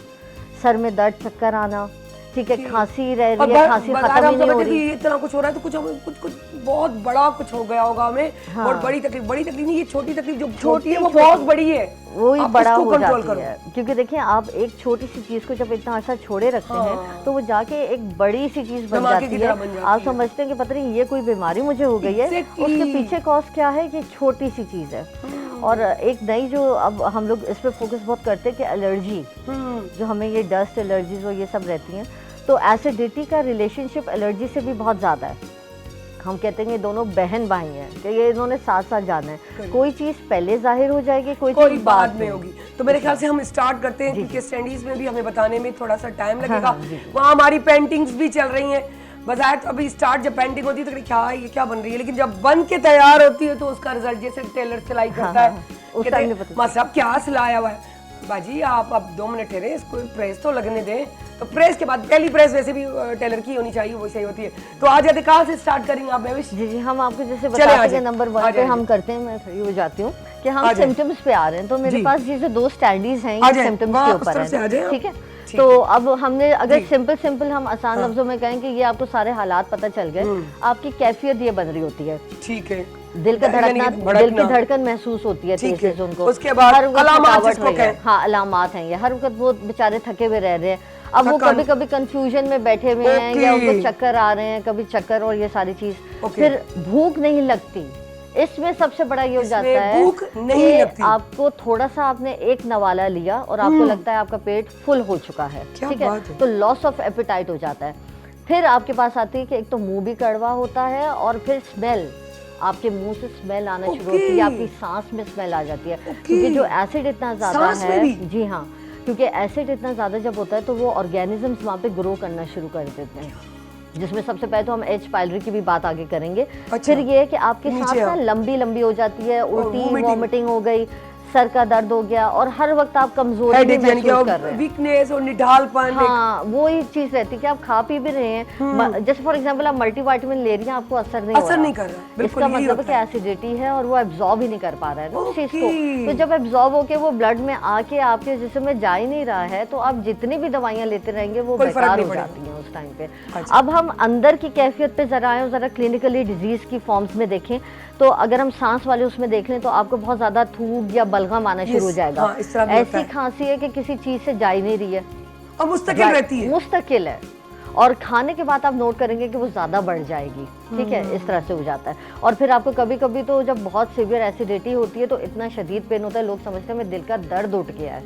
सर में दर्द, चक्कर आना, ठीक है, खांसी रह और रही है, खांसी बाजार खत्म ही हम नहीं हो समझते कि रही। ये इतना कुछ हो रहा है तो कुछ बहुत बड़ा कुछ हो गया होगा हमें। हाँ। और बड़ी तकलीफ नहीं, ये छोटी तकलीफ जो छोटी है वो बहुत बड़ी है, वो ही आप बड़ा उसको हो कंट्रोल जाती करो। है। क्योंकि देखिए आप एक छोटी सी चीज को जब इतना अर्सा छोड़े रखते हैं तो वो जाके एक बड़ी सी चीज बन धमाके जाती की है। तरह बन जाती आप है। समझते हैं कि पता नहीं ये कोई बीमारी मुझे हो गई है, Exactly। उसके पीछे कॉज क्या है कि छोटी सी चीज है। और एक नई जो अब हम लोग इस पे फोकस बहुत करते हैं कि एलर्जी, जो हमें ये डस्ट एलर्जीज और ये सब रहती हैं, तो एसिडिटी का रिलेशनशिप एलर्जी से भी बहुत ज़्यादा है। हम कहते हैं ये दोनों बहन भाई हैं कि ये इन्होंने साथ साथ जाना है। कोई चीज़ पहले जाहिर हो जाएगी, कोई कोई चीज़ बाद में होगी। तो मेरे ख्याल से हम स्टार्ट करते हैं, जी, क्योंकि स्टडीज में भी हमें बताने में थोड़ा सा टाइम लगेगा। हाँ, जी। वहाँ हमारी पेंटिंग्स भी चल रही हैं। बाजार तो अभी स्टार्ट जब पेंटिंग होती है तो क्या है, ये क्या बन रही है, लेकिन जब बन के तैयार होती है तो उसका रिजल्ट जैसे टेलर सिलाई करता है, उस कहते टाइम हैं, में पता मास्टर साहब क्या सिलाया हुआ है। बाजी आप अब 2 मिनट ठहरे, इसको प्रेस तो लगने दें। तो प्रेस के बाद पहली प्रेस वैसे भी टेलर की होनी चाहिए, वो सही होती है। तो आज यदि कहाँ से स्टार्ट करेंगे आप महविश? जी हम आपको जैसे चले बताते आजाए, हैं नंबर 1 आजाए, पे हम आजाए। करते हैं, मैं खड़ी हो जाती हूँ कि हम आजाए। सिम्टम्स पे आ रहे हैं। तो मेरे जी। पास ये जो 2 स्टैंडीज हैं ये आजाए, सिम्टम्स वहाँ के उस ऊपर तरफ से है, आजाए आप। ठीक है। ठीक तो अब हमने अगर जी। सिंपल हम आसान लफ्जों में कहें कि ये आपको सारे हालात पता चल गए, आपकी कैफियत ये बन रही होती है, ठीक है। दिल का यानी कि धड़कना, दिल की धड़कन महसूस होती है ठीक तेजी है। से उनको। उसके बाद हर वक्त अलामात थकावट जिसको है ये। कहें। हाँ अलामात हैं ये, हर वक्त वो बेचारे थके हुए रह रहे हैं। अब वो थकान। कभी कभी कंफ्यूजन में बैठे हुए हैं या ओके। उनको चक्कर आ रहे हैं, कभी चक्कर और ये सारी चीज। ओके। फिर भूख नहीं लगती, इसमें सबसे बड़ा ये हो इसमें जाता है भूख नहीं कि लगती। आपको थोड़ा सा आपने एक नवाला लिया और आपको लगता है आपका पेट फुल हो चुका है, क्या ठीक बात है, है। तो लॉस ऑफ एपेटाइट हो जाता है। फिर आपके पास आती है कि एक तो मुंह भी कड़वा होता है और फिर स्मेल, आपके मुंह से स्मेल आना शुरू होती है, आपकी सांस में स्मेल आ जाती है। क्योंकि जो एसिड इतना ज्यादा सांस में है, भी? जी हाँ, क्योंकि एसिड इतना ज्यादा जब होता है तो वो ऑर्गेनिजम्स वहाँ पे ग्रो करना शुरू कर देते हैं, जिसमें सबसे पहले तो हम एच पाइलरी की भी बात आगे करेंगे। अच्छा। फिर ये है कि आपकी नीचे सांस ना आओ। लंबी लंबी हो जाती है, उल्टी vomiting। वॉमिटिंग हो गई, सर का दर्द हो गया और हर वक्त आप कमजोरी भी हेडेक यानी महसूस कर रहे कि हैं। वीकनेस और निढालपन। हाँ वो ही चीज रहती है कि आप खा पी भी रहे हैं, जैसे फॉर एग्जांपल आप मल्टीविटामिन ले रही हैं, आपको असर नहीं हो असर रहा। नहीं कर रहा, बिल्कुल इसका यही मतलब है होता है। कि एसिडिटी है और वो एब्जॉर्ब ही नहीं कर पा रहा है ना उस चीज को। ओके। तो जब एब्जॉर्ब होके वो ब्लड में आके आपके जिस्म में जा ही नहीं रहा है, तो आप जितनी भी दवाइयाँ लेते रहेंगे वो कोई फर्क बेकार नहीं हो पड़ेगा। जाती हैं उस टाइम पे। अच्छा। अब हम अंदर की कैफियत पे जरा आए और जरा क्लिनिकली डिजीज की फॉर्म्स में देखें, तो अगर हम सांस वाले उसमें देख लें तो आपको बहुत ज्यादा थूक या बलगम आना शुरू हो Yes, जाएगा। हाँ, इस तरह भी होता ऐसी है। खांसी है कि किसी चीज से जा ही नहीं रही है, और मुस्तकिल रहती है। मुस्तकिल है, और खाने के बाद आप नोट करेंगे कि वो ज़्यादा बढ़ जाएगी, ठीक है, इस तरह से हो जाता है। और फिर आपको कभी कभी तो जब बहुत सीवियर एसिडिटी होती है तो इतना शदीद पेन होता है, लोग समझते हैं मेरे दिल का दर्द उठ गया है,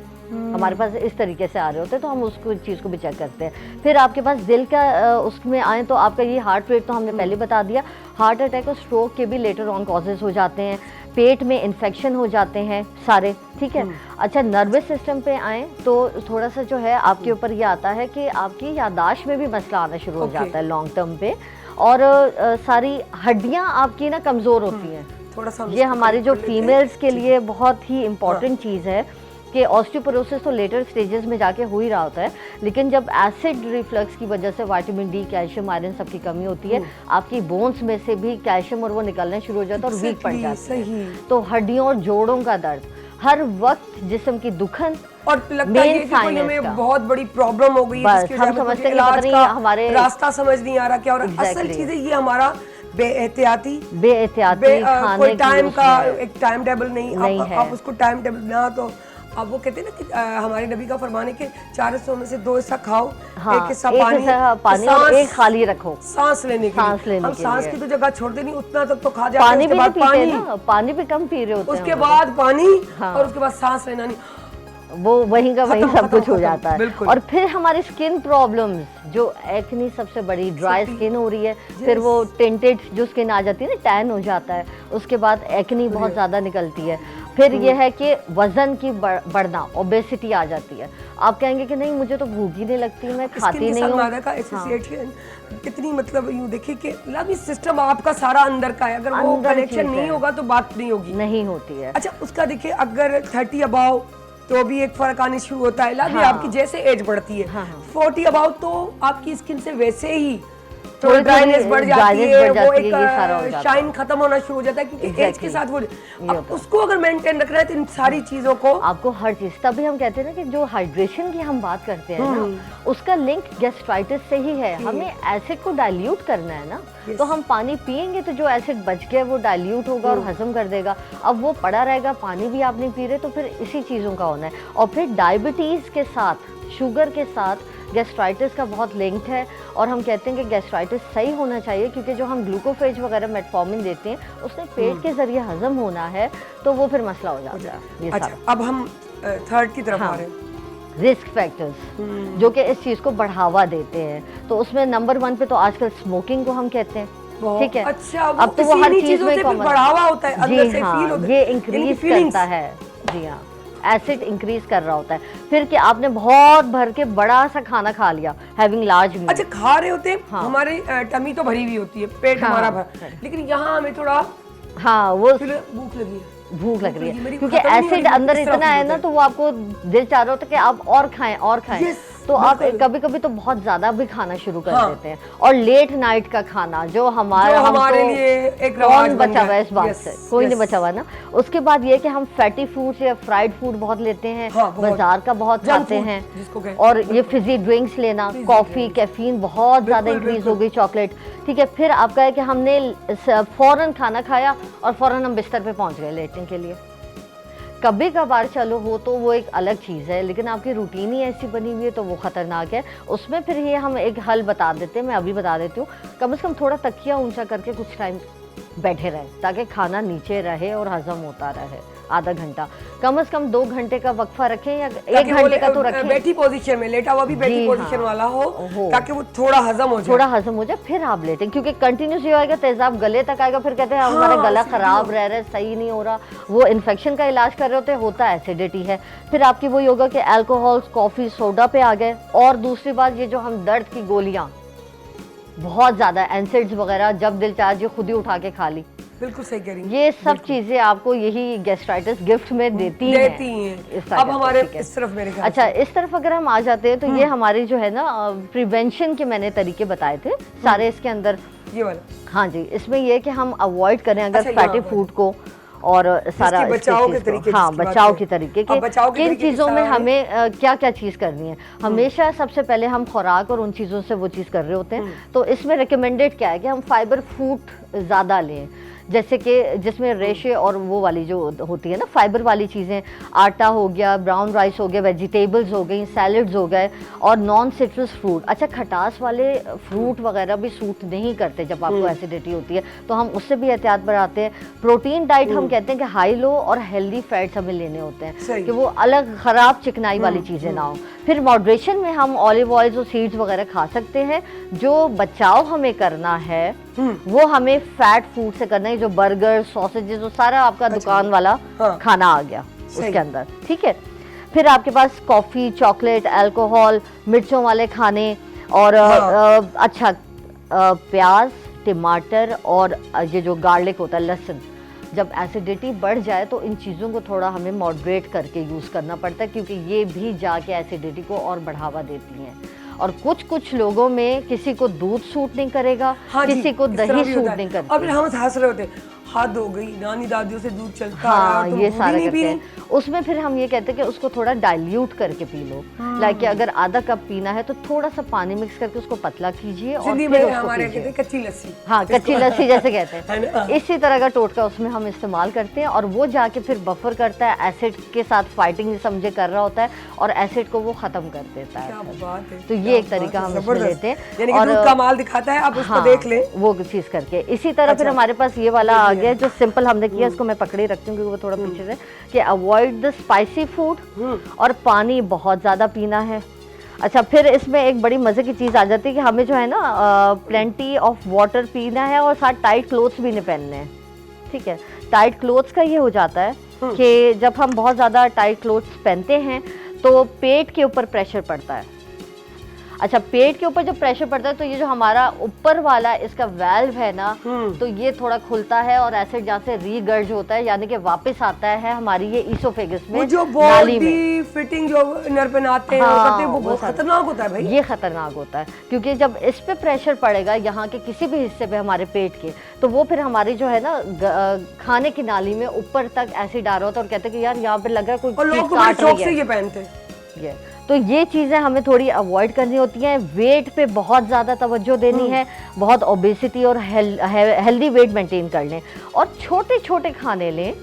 हमारे पास इस तरीके से आ रहे होते हैं, तो हम उसको चीज़ को भी चेक करते हैं। फिर आपके पास दिल का उसमें आए तो आपका ये हार्ट रेट तो हमने पहले बता दिया, हार्ट अटैक और स्ट्रोक के भी लेटर ऑन कॉजेज हो जाते हैं, पेट में इन्फेक्शन हो जाते हैं सारे, ठीक है। अच्छा नर्वस सिस्टम पे आए तो थोड़ा सा जो है आपके ऊपर ये आता है कि आपकी याददाश्त में भी मसला आना शुरू हो जाता है लॉन्ग टर्म पे, और सारी हड्डियां आपकी ना कमज़ोर होती हैं। थोड़ा सा ये हमारी जो फीमेल्स के लिए बहुत ही इम्पॉर्टेंट चीज़ है कि ऑस्टियोपोरोसिस तो लेटर स्टेजेस में जाके हो ही रहा होता है, लेकिन जब एसिड रिफ्लक्स की वजह से विटामिन डी, कैल्शियम, आयरन सब की कमी होती है, आपकी बोन्स में से भी कैल्शियम और वो निकलना शुरू हो जाता है और वीक पड़ जाती है। तो हड्डियों और जोड़ों का दर्द, हर वक्त जिस्म की दुखन, और लगता है main कि कोई sign है हमें इसका। बहुत बड़ी प्रॉब्लम हो गई है, बस, जिसकी हम वजह से समझते कुछ हैं कि पता इलाज नहीं का हमारे- रास्ता समझ नहीं आ रहा क्या, और असल Exactly। चीज़ है ये हमारा बेएहतियाती बेएहतियाती खाने कोई की टाइम का उसमें- एक टाइम टेबल नहीं है। आप उसको टाइम टेबल ना, तो अब वो कहते हैं ना कि हमारे नबी का फरमान है कि 4 हिस्सों में से 2 हिस्सा खाओ, हाँ, एक हिस्सा एक पानी, हिस्सा पानी और एक खाली रखो सांस लेने के सांस लिए। लेने हम के सांस लिए। की तो जगह छोड़ते नहीं, उतना तक तो खा जाते हैं, पानी उसके भी बाद नहीं पीते पानी, ना, पानी भी कम पी रहे होते हैं उसके हम बाद पानी, हाँ। और उसके बाद सांस लेना नहीं, वो वहीं का वहीं खत्म, सब कुछ खत्म, हो खत्म, जाता है। बिल्कुल। और फिर हमारी स्किन प्रॉब्लम्स, जो एक्नी सबसे बड़ी, ड्राई स्किन हो रही है, फिर वो टिंटेड जो स्किन आ जाती है ना, टैन हो जाता है, उसके बाद एक्नी बहुत ज़्यादा निकलती है। फिर ये है कि वजन की बढ़ना, ओबेसिटी आ जाती है। आप कहेंगे कि नहीं मुझे तो भूख ही नहीं लगती, मैं खाती नहीं हूँ। मादा का एसोसिएशन कितनी मतलब यूं देखिए कि लाभी सिस्टम आपका सारा अंदर का है, अगर वो अंदर कनेक्शन चीज़ नहीं है। होगा तो बात नहीं होगी। नहीं होती है। अच्छा उसका देखिए अगर 30 अबाव तो भी एक फर्क आने शुरू होता है, लाभी हाँ। आपकी जैसे एज बढ़ती है, हाँ, हाँ। 40 अबाव तो आपकी स्किन से वैसे ही थोड़ी ड्राइनेस बढ़ जाती dryness है, बढ़ वो जाती है, ये सारा हो एक जाता है। शाइन खत्म होना शुरू हो जाता है क्योंकि एज के Exactly. साथ वो ये अब होता है। उसको अगर मेंटेन रखना है तो इन सारी चीजों को आपको हर चीज, तभी हम कहते हैं ना कि जो हाइड्रेशन की हम बात करते हैं ना, उसका लिंक गैस्ट्राइटिस से ही है। हमें एसिड को डाइल्यूट करना है ना, तो हम पानी पिएंगे तो जो एसिड बच गया वो डाइल्यूट होगा और हजम कर देगा। अब वो पड़ा रहेगा, पानी भी आप नहीं पी रहे, तो फिर इसी चीज़ों का होना है। और फिर डायबिटीज़ के साथ, शुगर के साथ गैस्ट्राइटिस का बहुत लिंक है। और हम कहते हैं कि गैस्ट्राइटिस सही होना चाहिए क्योंकि जो हम ग्लूकोफेज वगैरह मेटफॉर्मिन देते हैं उसने पेट के जरिए हजम होना है, तो वो फिर मसला हो जाता है। ये अच्छा, सारा अब हम थर्ड की तरफ आ हाँ। रहे हैं। रिस्क फैक्टर्स जो कि इस चीज़ को बढ़ावा देते हैं, तो उसमें नंबर 1 पे तो आजकल स्मोकिंग को हम कहते हैं, ठीक है। अच्छा, अब तो वो हर चीज में फिर बढ़ावा होता है, अंदर से फील होता है, ये यानी कि इंक्रीज feelings। करता है। जी हाँ, एसिड इंक्रीज कर रहा होता है। फिर कि आपने बहुत भर के बड़ा सा खाना खा लिया, हैविंग लार्ज मील। अच्छा, खा रहे होते हैं, हाँ। हमारी टमी तो भरी हुई होती है, पेट हाँ, हमारा भर, लेकिन यहाँ हमें थोड़ा हाँ, वो फिर भूख लगी है। भूख लग रही लगी, है मेरी क्योंकि खत्म नहीं हो एसिड रही, अंदर इस तरह इतना feel है होता ना, है। तो वो आपको दिल चाह रहा होता है कि आप और खाएं और खाएं। Yes, तो आप बिल्कुल। कभी कभी तो बहुत ज्यादा भी खाना शुरू कर हाँ। देते हैं। और लेट नाइट का खाना जो हमारे लिए एक रवाज कौन बन बचा गया हुआ है इस बात Yes, से? कोई नहीं yes। बचा हुआ ना। उसके बाद ये कि हम फैटी फूड या फ्राइड फूड बहुत लेते हैं, हाँ, बहुत। बाजार का बहुत Junk खाते food, हैं, जिसको कहते और ये फिजी ड्रिंक्स लेना, Fizzy कॉफी, drinks। कैफीन बहुत ज्यादा बिल्कुल, इंक्रीज हो गई, चॉकलेट, ठीक है। फिर आपका है कि हमने फौरन खाना खाया और फौरन हम बिस्तर पे पहुंच गए लेटने के लिए। कभी कभार चलो हो तो वो एक अलग चीज़ है, लेकिन आपकी रूटीन ही ऐसी बनी हुई है तो वो ख़तरनाक है। उसमें फिर ये हम एक हल बता देते हैं, मैं अभी बता देती हूँ। कम से कम थोड़ा तकिया ऊंचा करके कुछ टाइम बैठे रहे ताकि खाना नीचे रहे और हजम होता रहे। आधा घंटा, कम से कम 2 घंटे का वक्फा रखें या 1 घंटे का तो रखें। बैठी पोजीशन में, लेटा हुआ भी बैठी जी पोजीशन हाँ। वाला हो, हो। ताकि वो थोड़ा हजम हो जाए। थोड़ा हजम हो जाए फिर आप लेटें, क्योंकि कंटिन्यूस ये आएगा तेजाब गले तक आएगा, फिर कहते हैं हमारा गला खराब रह रहा है, सही नहीं हो रहा। वो इन्फेक्शन का इलाज कर रहे होता है एसिडिटी है। फिर आपकी वो होगा कि अल्कोहल, कॉफ़ी, सोडा पे आ गए। और दूसरी बात, ये जो हम दर्द की गोलियाँ बहुत ज़्यादा एसिड्स वगैरह, जब दिल चाहे जो खुद ही उठा के खा ली, बिल्कुल सही कह रही हैं। ये सब चीज़ें आपको यही गैस्ट्राइटिस गिफ्ट में देती हैं। इस अब ताकत हमारे से, ठीक है। इस तरफ मेरे ख्याल अच्छा, इस तरफ अगर हम आ जाते हैं तो ये हमारी जो है ना प्रिवेंशन के मैंने तरीके बताए थे सारे इसके अंदर। से ये वाला हाँ जी, इसमें ये है कि हम अवॉइड करें अगर अच्छा, यहाँ फैटी पर। फूड को और सारा इसके इसके बचाव के चीज़ को। तरीके हाँ, जिसकी बात बचाव करें। के तरीके अब बचाव के किन तरीके चीज़ों में सारे- हमें क्या क्या चीज़ करनी है। हमेशा सबसे पहले हम खुराक और उन चीज़ों से वो चीज़ कर रहे होते हैं, तो इसमें रिकमेंडेड क्या है कि हम फाइबर फूड ज़्यादा लें, जैसे कि जिसमें रेशे और वो वाली जो होती है ना फाइबर वाली चीज़ें, आटा हो गया, ब्राउन राइस हो गया, वेजिटेबल्स हो गई, सैलड्स हो गए, और नॉन सिट्रस फ्रूट। अच्छा, खटास वाले फ्रूट वगैरह भी सूट नहीं करते जब आपको एसिडिटी होती है, तो हम उससे भी एहतियात बरताते हैं। प्रोटीन डाइट हम कहते हैं कि हाई लो और हेल्दी फैट्स हमें लेने होते हैं सही। कि वो अलग ख़राब चिकनाई वाली चीज़ें ना हो। फिर मॉडरेशन में हम ऑलिव ऑयल्स और सीड्स वगैरह खा सकते हैं। जो बचाव हमें करना है वो हमें फैट फूड से करना है, जो बर्गर, सॉसेजेस, वो सारा आपका दुकान वाला हाँ। खाना आ गया सही। उसके अंदर, ठीक है। फिर आपके पास कॉफ़ी, चॉकलेट, अल्कोहल, मिर्चों वाले खाने, और अच्छा प्याज, टमाटर और ये जो गार्लिक होता है, लहसुन, जब एसिडिटी बढ़ जाए तो इन चीज़ों को थोड़ा हमें मॉडरेट करके यूज़ करना पड़ता है, क्योंकि ये भी जाके एसिडिटी को और बढ़ावा देती हैं। और कुछ लोगों में किसी को दूध सूट नहीं करेगा, हाँ जी, किसी को इस तरह दही भी सूट होता है। नहीं करती। और फिर हम हंस रहे होते हैं, हद हो गई, नानी दादियों से दूध चलता हाँ, है, ये सारा करते हैं। उसमें फिर हम ये कहते हैं कि उसको थोड़ा डाइल्यूट करके पी लो। लाइक कि अगर आधा कप पीना है तो थोड़ा सा पानी मिक्स करके उसको पतला कीजिए और सिंधी फिर में उसको हमारे पीजिए। कहते हैं कच्ची लस्सी। हाँ, कच्ची लस्सी जैसे कहते है ना? हैं, इसी तरह का टोटका उसमें हम इस्तेमाल करते हैं, और वो जाके फिर बफर करता है, एसिड के साथ फाइटिंग समझे कर रहा होता है, और एसिड को वो ख़त्म कर देता क्या है। बात है, तो क्या ये एक बात तरीका है, हम इसमें जबरदस्त। लेते हैं। यानी कि दूध का माल दिखाता है, आप उसको देख लें। वो चीज़ करके इसी तरह फिर अच्छा। हमारे पास ये वाला आ गया जो सिंपल हमने किया, इसको मैं पकड़े रखती हूँ क्योंकि वो थोड़ा पीछे से, कि अवॉइड द स्पाइसी फूड, और पानी बहुत ज़्यादा पीना है। अच्छा, फिर इसमें एक बड़ी मज़े की चीज़ आ जाती है कि हमें जो है ना प्लेंटी ऑफ वाटर पीना है, और साथ टाइट क्लोथ्स भी नहीं पहनने हैं, ठीक है। टाइट क्लोथ्स का ये हो जाता है कि जब हम बहुत ज़्यादा टाइट क्लोथ्स पहनते हैं तो पेट के ऊपर प्रेशर पड़ता है। अच्छा, पेट के ऊपर जो प्रेशर पड़ता है तो ये जो हमारा ऊपर वाला इसका वाल्व है ना, तो ये थोड़ा खुलता है और एसिड जहाँ से रीगर्ज होता है, यानी कि वापस आता है हमारी ये ईसोफेगस में, वो जो नाली में। बॉडी फिटिंग जो नर पे नाते हैं वो करते हैं, वो बहुत खतरनाक होता है भाई। ये खतरनाक होता है क्योंकि जब इस पे प्रेशर पड़ेगा यहाँ के किसी भी हिस्से पे हमारे पेट के, तो वो फिर हमारी जो है ना खाने की नाली में ऊपर तक एसिड आ रहा होता है और कहते हैं कि यार यहाँ पे लग रहा है कोई और लोग चीज़ तो बड़े काट रही शौक से है। ये पहनते हैं। तो ये चीज़ें हमें थोड़ी अवॉइड करनी होती हैं। वेट पे बहुत ज़्यादा तवज्जो देनी है, बहुत ओबेसिटी और हेल्दी वेट मेंटेन कर लें, और छोटे छोटे खाने लें,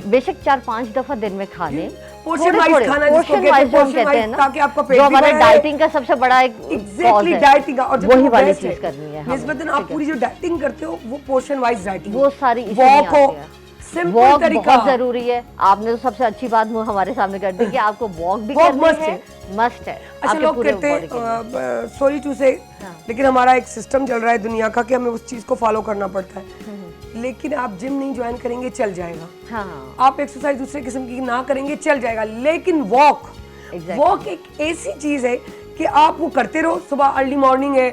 बेशक 4-5 दफ़ा दिन में खा लें, पोर्शन वाइज खाना, जिसको पोर्शन कहते वाइज हैं जो हम पोर्शन कहते हैं वाइज, ना, ताकि आपका पेट जो भी हमारा भरे। डाइटिंग का सबसे बड़ा एक एग्जैक्टली cause है। डाइटिंग का, और जब वही वो वाली बेस्ट चीज़ है, करनी है हमें, निस्बतन आप ठीक है। पूरी जो डाइटिंग करते हो वो पोर्शन वाइज डाइटिंग, वो सारी इसी वॉक में हो, आती है। सिंपल वॉक तरीका बहुत जरूरी है। आपने तो सबसे अच्छी बात हमारे सामने कर दी कि आपको वॉक भी Walk करनी must है, है। मस्ट है। अच्छा, आपके लोग पूरे कहते body के लिए। हैं सॉरी टू से, लेकिन हमारा एक सिस्टम चल रहा है दुनिया का कि हमें उस चीज को फॉलो करना पड़ता है, लेकिन आप जिम नहीं ज्वाइन करेंगे चल जाएगा, हाँ, आप एक्सरसाइज दूसरे किस्म की ना करेंगे चल जाएगा, लेकिन वॉक Exactly. वॉक एक ऐसी चीज है कि आप वो करते रहो। सुबह अर्ली मॉर्निंग है,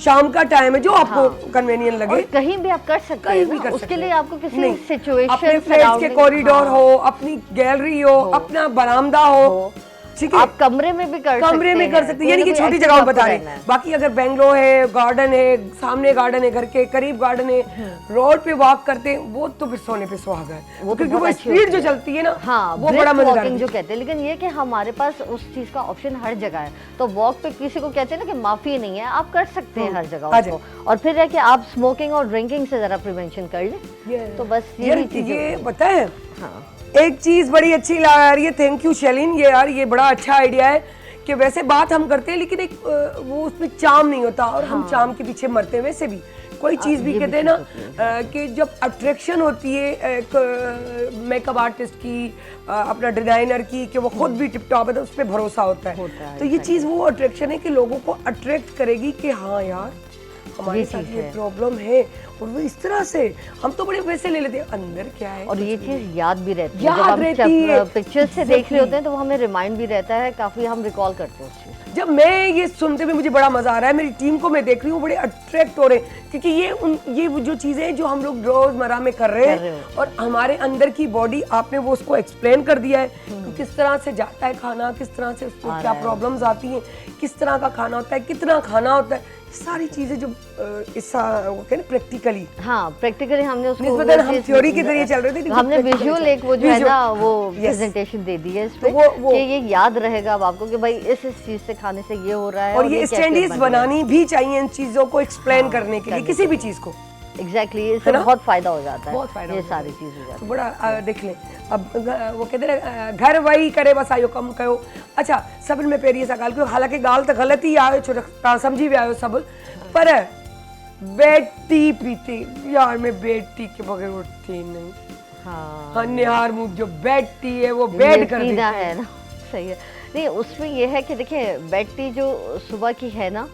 शाम का टाइम है, जो आपको कन्वीनियंट लगे, और कहीं भी आप कर सकते कहीं हैं भी ना, कर उसके सकते लिए हैं। आपको किसी नहीं, सिचुएशन अपने फ्लैट के कॉरिडोर हो, अपनी गैलरी हो, अपना बरामदा हो, ठीक है, आप कमरे में भी कर सकते हैं, कमरे में कर सकते हैं, यानी कि कोई ना छोटी कोई जगह में active बता आपको रहे रहना है। हैं। बाकी अगर बेंगलो है, गार्डन है, सामने गार्डन है, घर के करीब गार्डन है, रोड पे वॉक करते हैं, वो तो फिर सोने पे सुहागा है, वो तो क्योंकि बहुत वो अच्छी स्पीड होती जो है। चलती है ना, हाँ, वो बड़ा brisk मजेदार walking जो है। कहते हैं, लेकिन ये कि हमारे पास उस चीज का ऑप्शन हर जगह है, तो वॉक पे किसी को कहते हैं ना कि माफी नहीं है, आप कर सकते हैं हर जगह उसको। और फिर है कि आप स्मोकिंग और ड्रिंकिंग से जरा प्रिवेंशन कर लें, तो बस यार ये चीजें। ये पता है, हाँ, एक चीज बड़ी अच्छी लगा रही है, थैंक यू शैलीन, ये यार ये बड़ा अच्छा आइडिया है कि वैसे बात हम करते हैं लेकिन एक वो उसमें चार्म नहीं होता, और हम चार्म के पीछे मरते हैं। वैसे भी कोई चीज भी ये कहते भी हैं ना चीज़ होती कि जब अट्रैक्शन होती है एक मेकअप आर्टिस्ट की, अपना डिजाइनर की, कि वो खुद भी टिप टॉप है, तो उस पर भरोसा होता है। तो ये चीज वो अट्रैक्शन है कि लोगों को अट्रैक्ट करेगी कि हाँ यार हमारे साथ ये प्रॉब्लम है, और वो इस तरह से हम तो बड़े पैसे ले लेते हैं, अंदर क्या है, और ये चीज याद भी रहती है, याद जब रहती है। हम पिक्चर्स से देख रहे होते हैं तो वो हमें रिमाइंड भी रहता है, काफी हम रिकॉल करते हैं उस चीज। जब मैं ये सुनते हुए मुझे बड़ा मजा आ रहा है, मेरी टीम को मैं देख रही हूँ बड़े अट्रैक्ट हो रहे हैं, क्योंकि ये वो जो चीजें हैं जो हम लोग रोजमर्रा में कर रहे हैं, और हमारे अंदर की बॉडी, आपने वो उसको एक्सप्लेन कर दिया है कि किस तरह से जाता है खाना, किस तरह से उसको क्या प्रॉब्लम्स आती हैं, किस तरह का खाना होता है, कितना खाना होता है, सारी चीजें जो प्रैक्टिकली, हाँ, प्रैक्टिकली हमने उसको, निस्बतन हम थ्योरी के जरिए चल रहे थे, लेकिन हमने practically विजुअल एक वो जो है ना वो प्रेजेंटेशन दे दी है इस पे, वो- कि ये याद रहेगा अब आपको कि भाई इस चीज से खाने से ये हो रहा है, और ये कैसे स्टैंडर्ड्स बन रहा है। बनानी भी चाहिए इन चीजों को एक्सप्लेन करने के लिए, किसी भी चीज को। एग्जैक्टली, इससे बहुत फायदा हो जाता है, बहुत फायदा ये हो जाता सारी चीज हो जाती तो बड़ा देख लें। अब वो कहते हैं घर वही करे बस आयो कम कयो। अच्छा, सब में पेरी ऐसा गाल क्यों, हालांकि गाल तो गलत ही आयो, छोटा समझी भी आयो सब, पर बेटी पीती यार, मैं बेटी के बगैर उठती नहीं। हाँ, हाँ, निहार मुँह जो बेटी है वो बेड कर पीना देती है ना, सही है। नहीं, उसमें ये है कि देखिए बेड टी जो सुबह की है ना,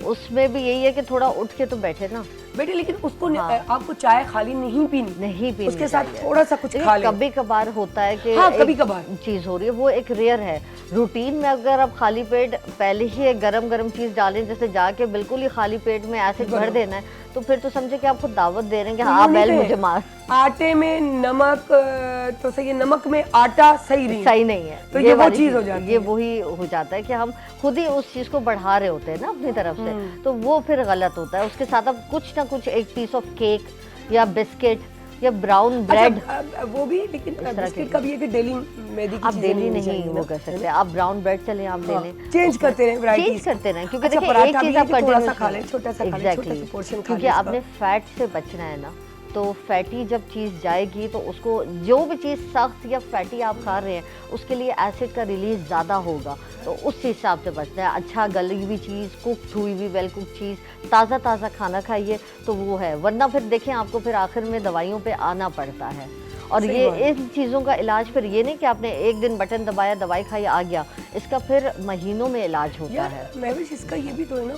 उसमें भी यही है कि थोड़ा उठ के तो बैठे ना बेटी, लेकिन उसको आपको चाय खाली नहीं पीनी, नहीं पीनी उसके साथ चाहिए। थोड़ा सा कुछ खा ले। कभी कभार होता है कि हाँ, एक कभी-कभार। चीज हो रही है, वो एक रेयर है। रूटीन में अगर आप खाली पेट पहले ही एक गरम गरम चीज डालें, जैसे जाके बिल्कुल ही खाली पेट में एसिड भर देना है, तो फिर तो समझे कि आपको दावत दे रहे हैं कि हाँ बैल मुझे मार। आटे में नमक तो सही है, नमक में आटा सही नहीं, सही नहीं है, तो ये वो वाली चीज हो जाती है। ये वही हो जाता है कि हम खुद ही उस चीज को बढ़ा रहे होते हैं ना अपनी तरफ से, तो वो फिर गलत होता है। उसके साथ आप कुछ ना कुछ, एक पीस ऑफ केक या बिस्किट या ब्राउन ब्रेड, अच्छा, वो भी, लेकिन बिस्किट का भी है कि डेली मैदी की आप चीजें डेली होनी नहीं चाहिए वो ना। कर सकते, आप ब्राउन ब्रेड चले आप ले लें, चेंज करते रहे, वैरायटी चेंज करते रहें, क्योंकि अच्छा, देखिए पराठा एक भी चीज है आप कि थोड़ा सा continuous खा लें, छोटा सा खा लें, छोटा सा portion खा क्योंकि लें आपने फैट से बचना है ना, तो फैटी जब चीज़ जाएगी तो उसको, जो भी चीज़ सख्त या फैटी आप खा रहे हैं उसके लिए एसिड का रिलीज ज़्यादा होगा, तो उस हिसाब से बचना है। अच्छा गली हुई चीज़, कुक्ड हुई हुई वेल कुक चीज़, ताज़ा ताज़ा खाना खाइए, तो वो है। वरना फिर देखें आपको फिर आखिर में दवाइयों पे आना पड़ता है। और ये इन चीज़ों का इलाज फिर ये नहीं कि आपने एक दिन बटन दबाया, दवाई खाई, आ गया, इसका फिर महीनों में इलाज होता है। महविश, इसका ये भी तो है ना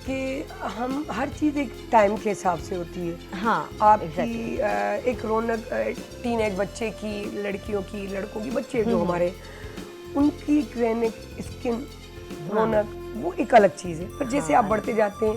कि हम हर चीज़ एक टाइम के हिसाब से होती है। हाँ, आपकी एक रौनक टीनेज बच्चे की, लड़कियों की, लड़कों की, बच्चे जो हमारे, उनकी क्लिनिक स्किन रौनक वो एक अलग चीज़ है। पर जैसे आप बढ़ते जाते हैं,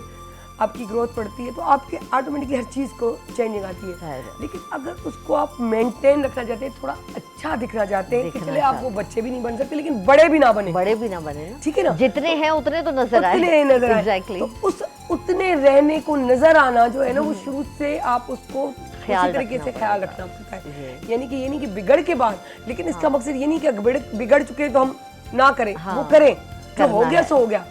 आपकी ग्रोथ बढ़ती है, तो आपके ऑटोमेटिकली हर चीज़ को चेंजिंग आती है। लेकिन अगर उसको आप मेंटेन रखना चाहते हैं, थोड़ा अच्छा दिखना चाहते हैं, कि चले आप वो बच्चे भी नहीं बन सकते लेकिन बड़े भी ना बने, ठीक है ना, जितने हैं उतने तो नजर आए, उतने नजर आए। Exactly. तो उस उतने रहने को नजर आना जो है ना, वो शुरू से आप उसको उसी तरीके से ख्याल रखना पड़ता है। यानी कि ये नहीं कि बिगड़ के बाद, लेकिन इसका मकसद ये नहीं कि बिगड़ चुके तो हम ना करें, वो करें, जो हो गया सो हो गया।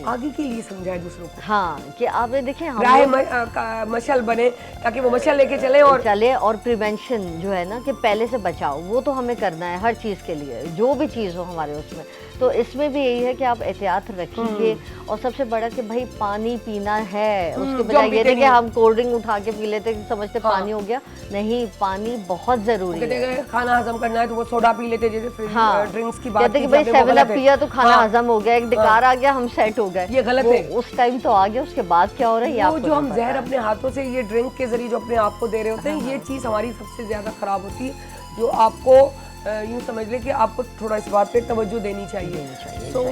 आगे के लिए समझाए दूसरों को। हाँ, कि आपने देखे राह मशाल बने, ताकि वो मशाल लेके चले और प्रिवेंशन जो है ना, कि पहले से बचाओ, वो तो हमें करना है हर चीज़ के लिए, जो भी चीज़ हो हमारे उसमें। तो इसमें भी यही है कि आप एहतियात रखिए, और सबसे बड़ा कि भाई पानी पीना है, उसके बजाय ये नहीं कि हम कोल्ड ड्रिंक उठा के पी लेते समझते पानी हो गया, नहीं, पानी बहुत जरूरी है। खाना हजम करना है तो वो सोडा पी लेते, जैसे ड्रिंक्स की बात कहते कि भाई 7 अप पिया तो खाना हजम हो गया, एक डकार आ गया, हम सेट हो गए, ये गलत है। उस टाइम तो आ गया, उसके बाद क्या हो रहा है ये आपको जो हम जहर अपने हाथों से ये ड्रिंक के जरिए जो अपने आप को दे रहे होते हैं, ये चीज़ हमारी सबसे ज़्यादा खराब होती है, जो आपको यूँ समझ ले कि आपको थोड़ा इस बात पे तवज्जो देनी चाहिए। तो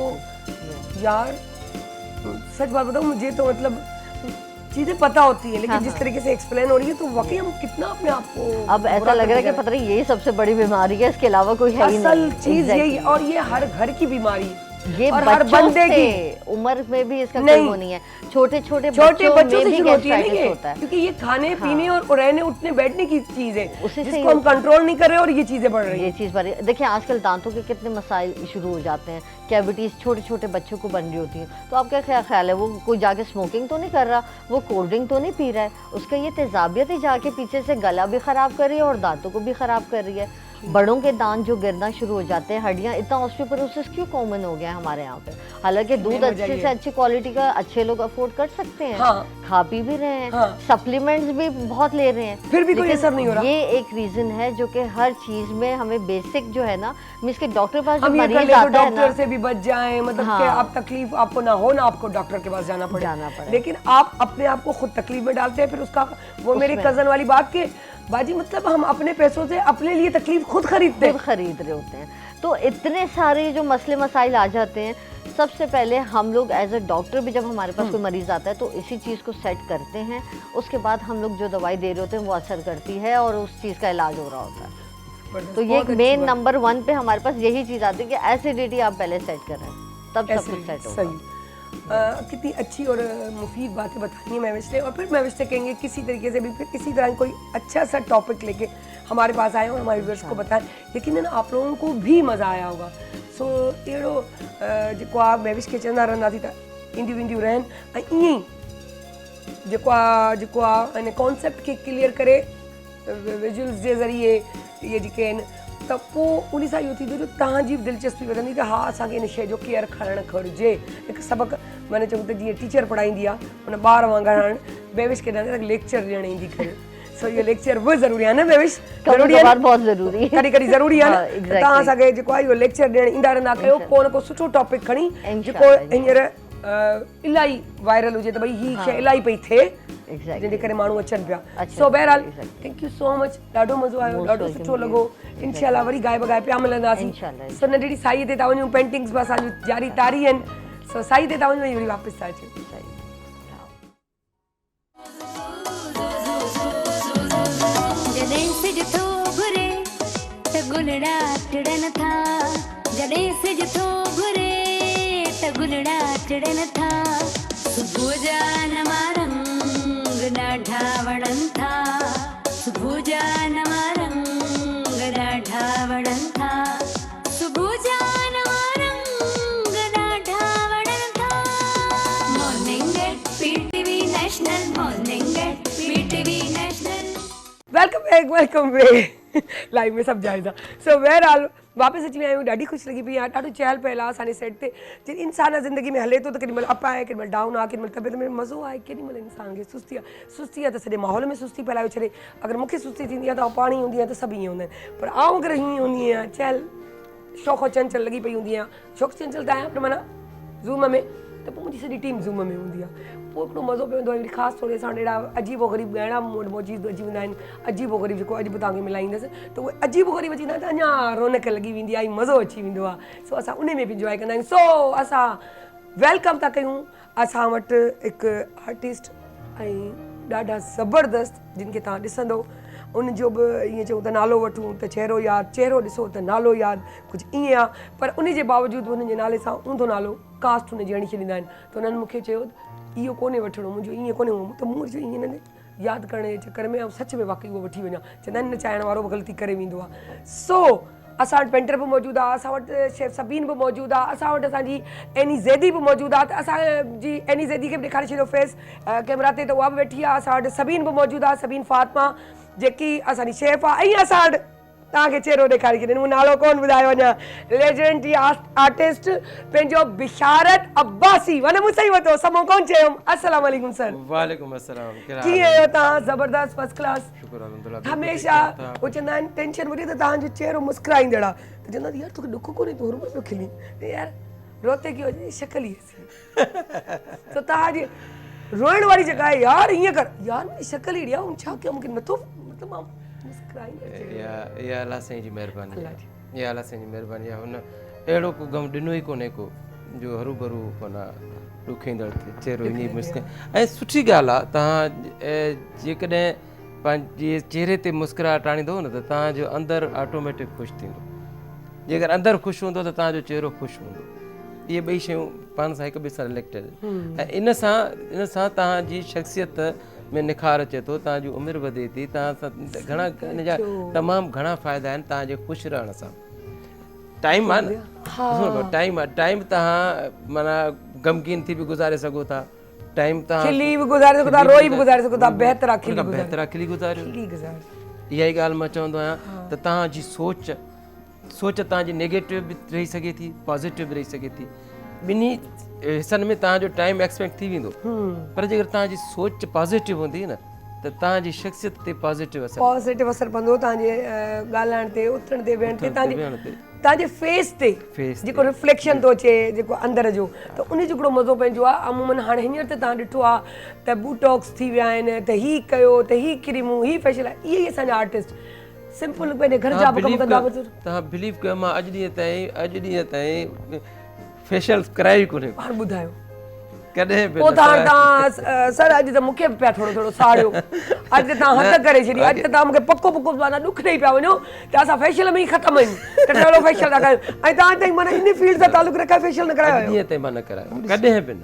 यार सच बात बताऊँ, मुझे तो मतलब चीजें पता होती है, लेकिन जिस तरीके से एक्सप्लेन हो रही है तो वाकई हम कितना अपने आप को अब ऐसा लग रहा है कि पता नहीं यही सबसे बड़ी बीमारी है, इसके अलावा कोई है ही नहीं। असल चीज यही, और ये हर घर की बीमारी, ये और हर बंदे की उम्र में भी इसका कोई वो नहीं है, छोटे छोटे बच्चों से शुरू होती है होता है, क्योंकि ये खाने पीने और रहने उठने बैठने की चीज है, जिसको हम कंट्रोल नहीं कर रहे और ये चीजें बढ़ रही है। ये चीज बढ़ रही है। देखिए आजकल दांतों के कितने मसाइल शुरू हो जाते हैं, कैविटीज छोटे छोटे बच्चों को बन रही होती हैं, तो आपका क्या ख्याल है, वो कोई जाके स्मोकिंग तो नहीं कर रहा, वो कोल्ड ड्रिंक तो नहीं पी रहा है, उसका ये तेजाबियत ही जाके पीछे से गला भी खराब कर रही है और दांतों को भी खराब कर रही है। बड़ों के दांत जो गिरना शुरू हो जाते हैं, हड्डियां, इतना ऑस्टियोपोरोसिस क्यों कॉमन हो गया है हमारे यहाँ पे, हालांकि दूध अच्छे से अच्छी क्वालिटी का अच्छे लोग अफोर्ड कर सकते हैं, खा पी भी रहे हैं, सप्लीमेंट्स भी बहुत ले रहे हैं, फिर भी कोई असर नहीं हो रहा। ये एक रीजन है जो कि हर चीज में हमें बेसिक जो है ना, मींस के डॉक्टर पास जो मरीज आता है ना, डॉक्टर से भी बच जाएं, मतलब कि आप तकलीफ आपको ना हो, ना आपको डॉक्टर के पास जाना पड़े, लेकिन आप अपने आप को खुद तकलीफ में डालते हैं। फिर उसका वो मेरे कजन वाली बात के बाजी, मतलब हम अपने पैसों से अपने लिए तकलीफ खुद खरीद रहे होते हैं। तो इतने सारे जो मसले मसाइल आ जाते हैं, सबसे पहले हम लोग एज ए डॉक्टर भी जब हमारे पास कोई मरीज आता है तो इसी चीज़ को सेट करते हैं, उसके बाद हम लोग जो दवाई दे रहे होते हैं वो असर करती है और उस चीज़ का इलाज हो रहा होता है। तो ये मेन नंबर 1 पे हमारे पास यही चीज़ आती है कि एसिडिटी आप पहले सेट करें, तब सब कुछ सेट होगा। कितनी अच्छी और मुफीद बातें बताई हैं महविश ने, और फिर महविश से कहेंगे किसी तरीके से भी फिर किसी तरह कोई अच्छा सा टॉपिक लेके हमारे पास आए और हमारे व्यूअर्स को बताएं, लेकिन आप लोगों को भी मज़ा आया होगा। सो अहिड़ो जेको आहे महविश खे चवंदा रहंदासीं त ईंदियूं वेंदियूं रहनि, ऐं ईअं ई जेको आहे इन कॉन्सेप्ट खे क्लियर करे विजुअल्स जे ज़रिए इहे जेके आहिनि, त पोइ उन सां इहो थींदो जो तव्हांजी दिलचस्पी वधंदी त हा असांखे इन शइ जो केयर खणणु घुरिजे। हिकु सबक़ु माने चऊं त जीअं टीचर पढ़ाईंदी आहे, हुन ॿार वांगुरु हाणे महविश खे लेक्चर ॾियणु ईंदी करे। सो इहो लेक्चर बि ज़रूरी आहे न महविश, ज़रूरी आहे, बहुत ज़रूरी है, कॾहिं कॾहिं ज़रूरी आहे न। तव्हां असांखे जेको आहे इहो लेक्चर ॾियणु ईंदा रहंदा कयो, को न को सुठो टॉपिक खणी जेको हींअर इलाही वायरल हुजे, त भई हीअ शइ इलाही पई थिए, जंहिंजे करे माण्हू अचनि पिया। सो बहरहाल थैंक यू सो मच, ॾाढो मज़ो आयो, ॾाढो सुठो लॻो। इंशाल्लाह वरी गाए बगाए पिया मिलंदासीं। सो नंढड़ी साईअ ते था वञूं, पेंटिंग्स बि असांजूं जारी तारी आहिनि। सो साई ते था वञूं, वरी वापसि था अचूं। जॾहिं सिज थो घुरे त गुलड़ा टिड़न था, जॾहिं सिज थो घुरे त गुलड़ा टिड़न था, सुबुह जा नवा रंग ॾाढा वणनि था, सुबुह जा नवा रंग ॾाढा वणनि था, सुबुह जा नवा रंग ॾाढा वणनि था। Morning at PTV national, morning at PTV national. Welcome back live में सब जायज़ा। सो बहरहाल वापस अची विया आहियूं, ॾाढी ख़ुशि लॻी पई आहे, ॾाढो चहल पहल आहे असांजे सेट ते। जॾहिं इंसान ज़िंदगी में हले थो त केॾीमहिल अप आहे, केॾीमहिल डाउन आहे, केॾीमहिल तबियत में मज़ो आहे, केॾीमहिल इंसान खे सुस्ती आहे त सॼे माहौल में सुस्ती फैलाए छॾे। अगरि मूंखे सुस्ती थींदी आहे त पाणी हूंदी आहे त सभु ईअं हूंदा आहिनि, पर आउं अगरि हीअं हूंदी आहियां चहल शौक़ो चंचल लॻी पई हूंदी आहियां, शौक़ चंचलता आहियां पर माना ज़ूम में, त पोइ मुंहिंजी सॼी टीम ज़ूम में हूंदी आहे। पोइ हिकिड़ो मज़ो पवंदो आहे, ख़ासि तौर सां अहिड़ा अजीबो ग़रीब ॻाइणा मौजूदु अची वेंदा आहिनि, अजीबो ग़रीब जेको अॼु बि तव्हांखे मिलाईंदसि, त उहे अजीबो ग़रीब अची वेंदा आहिनि त अञा रौनक लॻी वेंदी आहे, मज़ो अची वेंदो आहे। सो असां उन में बि इंजॉय कंदा आहियूं। सो असां वेलकम था कयूं असां वटि हिकु आर्टिस्ट ऐं ॾाढा ज़बरदस्त जिन खे तव्हां ॾिसंदो उनजो बि ईअं चऊं त नालो वठूं त चहिरो यादि, चहिरो ॾिसो त नालो यादि, कुझु ईअं आहे। पर उन जे बावजूदि हुनजे नाले सां ऊंधो नालो कास्ट हुनजी हणी छॾींदा आहिनि। त उन्हनि मूंखे चयो इहो कोन्हे वठिणो, मुंहिंजो ईअं कोन्हे, त मूं चयो ईअं न यादि करण जे चकर में ऐं सच में वाक़ई उहो वठी वञा। चवंदा आहिनि न चाइण वारो बि ग़लती करे वेंदो आहे। सो असां वटि पेंटर बि मौजूदु आहे, असां वटि शेफ सबीन बि मौजूदु आहे, असां वटि असांजी एनी ज़ैदी बि मौजूदु आहे। त असांजी एनी ज़ैदी खे बि ॾेखारे छॾियो फेस कैमरा ते, त उहा बि वेठी आहे। असां वटि सबीन बि मौजूदु आहे, सबीन फातिमा जेकी असांजी शेफ आहे। ऐं असां वटि तव्हांखे चहिरो ॾेखारे छॾियो, मूं नालो कोन ॿुधायो अञा, लेजेंडरी आर्टिस्ट पंहिंजो बिशारत अब्बासी। वञ मूं सही वरितो, समो कोन चयुमि। अस्सलाम वालेकुम सर। वालेकुम अस्सलाम। कीअं आहियो तव्हां? ज़बरदस्त, फर्स्ट क्लास। शुक्र अल्हम्दुलिल्लाह। हमेशह वो चवंदा आहिनि टेंशन वठी त तव्हांजो चहिरो मुस्कुराईंदड़ आहे, त चवंदा यार तोखे ॾुख कोन्हे, तूं हरूमल पियो खिली, यार रोते की वजह शक्ल ई ऐसी। तो तव्हांजी रोइण वारी जॻह आहे यार, ईअं कर यार मुंहिंजी शक्ल ई ॾिया, छा कयां, मूंखे नथो मतिलबु मां या अल्लाह साईं जी महिरबानी आहे, या अल्लाह साईं जी महिरबानी आहे। हुन अहिड़ो को गम ॾिनो ई कोन्हे को जो हरू भरू माना ॾुखींदड़ थिए, चहिरो ईअं मुस्कुराए। ऐं सुठी ॻाल्हि आहे, तव्हां जेकॾहिं पंहिंजे चहिरे ते मुस्कुराहट आणींदव न त तव्हांजो अंदरि ऑटोमेटिक ख़ुशि थींदो। जेकर अंदरि ख़ुशि हूंदो त तव्हांजो चहिरो ख़ुशि हूंदो। इहे ॿई शयूं पाण सां हिक ॿिए सां रिलेटेड आहिनि। ऐं इन सां तव्हांजी शख़्सियत में निखार अचे थो, तव्हांजी उमिरि वधे थी, तव्हां सां घणा इन जा तमामु घणा फ़ाइदा आहिनि तव्हांजे ख़ुशि रहण सां। टाइम आहे न, टाइम तव्हां माना गमगीन थी बि गुज़ारे सघो था, टाइम तव्हां खिली बि गुज़ारे सघो था, रोई बि गुज़ारे सघो था, बहितरा खिली गुज़ारियो। इहा ई ॻाल्हि मां चवंदो आहियां त तव्हांजी सोच तव्हांजी नेगेटिव बि रही सघे थी, पॉज़िटिव बि रही सघे थी। ॿिन्ही हिसनि में तव्हांजो टाइम एक्सपेक्ट थी वेंदो। पर जेकर तव्हांजी सोच पॉज़िटिव हूंदी न त तव्हांजी शख़्सियत ते पॉज़िटिव असर पवंदो, तव्हांजे ॻाल्हाइण ते, उथण ते, वेहण ते, तव्हांजे फेस ते जेको रिफ्लेक्शन थो अचे जेको अंदरि जो, त उन जो हिकिड़ो मज़ो पंहिंजो आहे। अमूमन हाणे हींअर त तव्हां ॾिठो आहे त बूटॉक्स थी विया आहिनि, त हीअ कयो, त हीअ क्रीमूं, हीअ फेशियल आहे। इहे ई असांजा आर्टिस्ट सिंपल पंहिंजे घर जा बि कमु कंदा। तव्हां बिलीव कयो, मां अॼु ॾींहं ताईं फेशियल करायो ई कोन्हे। हाणे ॿुधायो कॾहिं बि सर अॼु त मूंखे बि पिया थोरो साड़ियो, अॼु त तव्हां हद करे छॾी, अॼु त तव्हां मूंखे पको माना ॾुख ॾेई पिया वञो त असां फेशियल में ई ख़तमु आहियूं, त कहिड़ो फेशियल था कयूं। ऐं तव्हां ताईं माना इन फील्ड सां तालुक रखाए फेशियल न करायो? ॾींहं ताईं मां न करायो, कॾहिं बि न,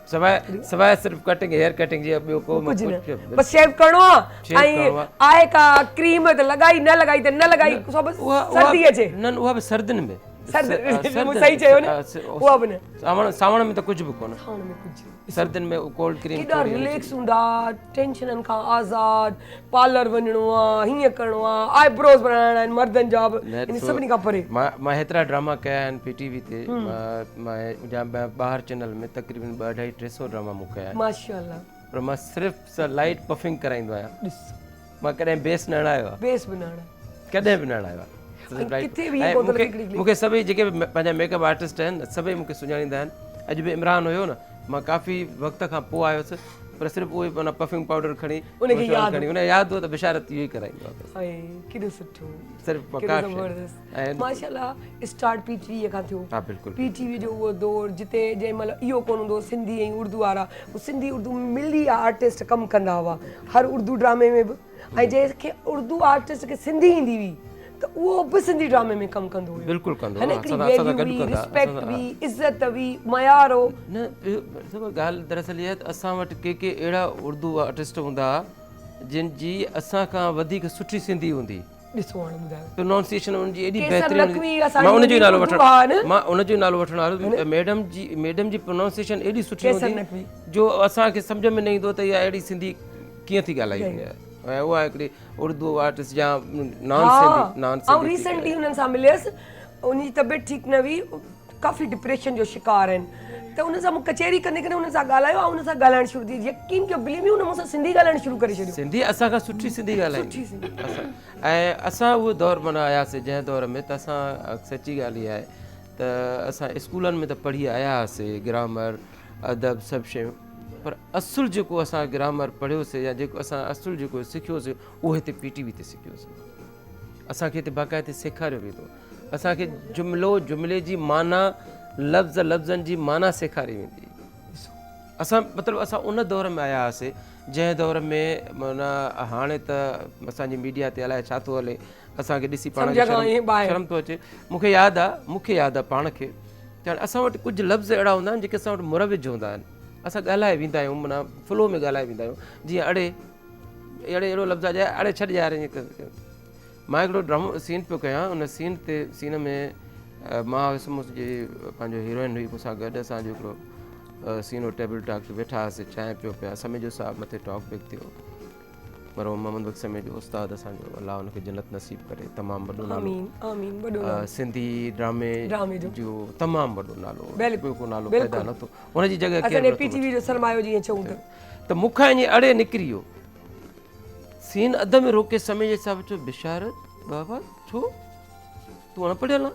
सवाइ सिर्फ़ु कटिंग, हेयर कटिंग जी, ॿियो को कुझु न, बसि शेव करिणो आहे। ऐं आहे का क्रीम त लॻाई, न लॻाई त न लॻाई, सर्दी अचे न, उहा बि सर्दियुनि में। सही चयो न, उहा बि न। सावण में त कुझु बि कोन, सर्दियुनि में कोल्ड क्रीम केॾा रिलैक्स हूंदा, टेंशननि खां आज़ाद, पार्लर वञिणो आहे, हीअं करिणो आहे, आईब्रोज बनाइणा आहिनि मर्दनि जा बि, इन सभिनी खां परे। मां हेतिरा ड्रामा कया आहिनि PTV ते, मां ॿाहिरि चैनल में तक़रीबन 2-2.5-300 ड्रामा मूं कया आहिनि माशाअल्लाह। पर मां सिर्फ़ु लाइट पफिंग कराईंदो आहियां। मां कॾहिं बेस न हणायो आहे, बेस बि न हणायो, कॾहिं बि न हणायो आहे। मूंखे सभई जेके पंहिंजा मेकअप आर्टिस्ट आहिनि सभई मूंखे सुञाणींदा आहिनि। अॼु बि इमरान हुयो न, मां काफ़ी वक़्त खां पोइ आयुसि, पर सिर्फ़ु उहो ई माना पफिंग पाउडर खणी उनखे यादि हो त बिशारत इहो ई कराईंदो आहे। केॾो सुठो, सिर्फ़ु माशाअल्लाह। स्टार्ट PTV खां थियो। हा बिल्कुलु। PTV जो उहो दौर जिते जंहिं महिल इहो कोन हूंदो सिंधी ऐं उर्दू वारा, सिंधी उर्दू मिली आर्टिस्ट कमु कंदा हुआ हर उर्दू ड्रामे में बि, ऐं जंहिंखे उर्दू आर्टिस्ट खे सिंधी ईंदी हुई त उहो बि सिंधी ड्रामे में कमु कंदो हुयो। बिल्कुलु कंदो, रिस्पेक्ट हुई, इज़त हुई, मयार हो न। ॻाल्हि दरअसल इहा आहे त असां वटि के अहिड़ा उर्दू आर्टिस्ट हूंदा जिन जी असां खां वधीक सुठी सिंधी हूंदी। ॾिसो हाणे ॿुधायो, प्रोनाउंसिएशन उनजी एॾी बहितरीन, मां उनजो नालो वठण वारो, मैडम जी प्रोनाउंसिएशन एॾी सुठी हूंदी जो असांखे सम्झ में न ईंदो त इहा अहिड़ी सिंधी कीअं थी ॻाल्हाई। ऐं उहा हिकिड़ी उर्दू आर्टिस्ट या नॉन सिंधी। रिसेंटली हुननि सां मिलियसि, उनजी तबियत ठीकु न हुई, काफ़ी डिप्रेशन जो शिकार आहिनि, त उन सां मूं कचहरी कंदे हुन सां ॻाल्हायो ऐं उन सां ॻाल्हाइणु शुरू थी। यकीन कयो, बिलीव मी, हुन मूंसां सिंधी ॻाल्हाइणु शुरू करे छॾियो। सिंधी असांखां सुठी सिंधी ॻाल्हाई। ऐं असां उहो दौरु माना आयासीं जंहिं दौर में त असां सची ॻाल्हि इहा आहे त असां स्कूलनि में त पढ़ी आया हुआसीं, ग्रामर, अदब, सभु शयूं, पर असुलु जेको असां ग्रामर पढ़ियोसीं या जेको असां असुलु जेको सिखियोसीं उहो हिते PTV ते सिखियोसीं। असांखे हिते बाक़ाइदे सेखारियो वेंदो, असांखे जुमिले जी माना लफ़्ज़नि जी माना सेखारी वेंदी। असां मतिलबु असां उन दौर में आया हुआसीं जंहिं दौर में माना हाणे त असांजी मीडिया ते अलाए छा थो हले, असांखे ॾिसी पाण खे शर्म थो अचे। मूंखे यादि आहे पाण खे असां वटि कुझु लफ़्ज़ अहिड़ा हूंदा आहिनि जेके असां वटि मुरविज हूंदा आहिनि, असां ॻाल्हाए वेंदा आहियूं, माना फ्लो में ॻाल्हाए वेंदा आहियूं। जीअं अहिड़ो लफ़्ज़ आहे अड़े छॾ यार। ईअं मां हिकिड़ो ड्रामो सीन पियो कयां, उन सीन में मां हुयुसि, मुंहिंजी पंहिंजो हीरोइन हुई मूंसां गॾु, असांजो हिकिड़ो सीन हो, टेबल टॉक ते वेठा हुआसीं, चांहि पियो पिया, समय जो साहब मथे टॉक बैक थियो, मरहूम मोहम्मद बख़्श समय जो उस्ताद असांजो, अलाह हुनखे जन्नत नसीब करे, तमामु वॾो नालो सिंधी ड्रामे जो, तमामु वॾो नालो, बिल्कुलु नालो पैदा न थियो, हुनजी जॻह त मूंखां ईअं अड़े निकिरी वियो। सीन अध में रोके समय जे हिसाब चयो, बिशारत बाबा छो तूं अनपढ़ियल आहे,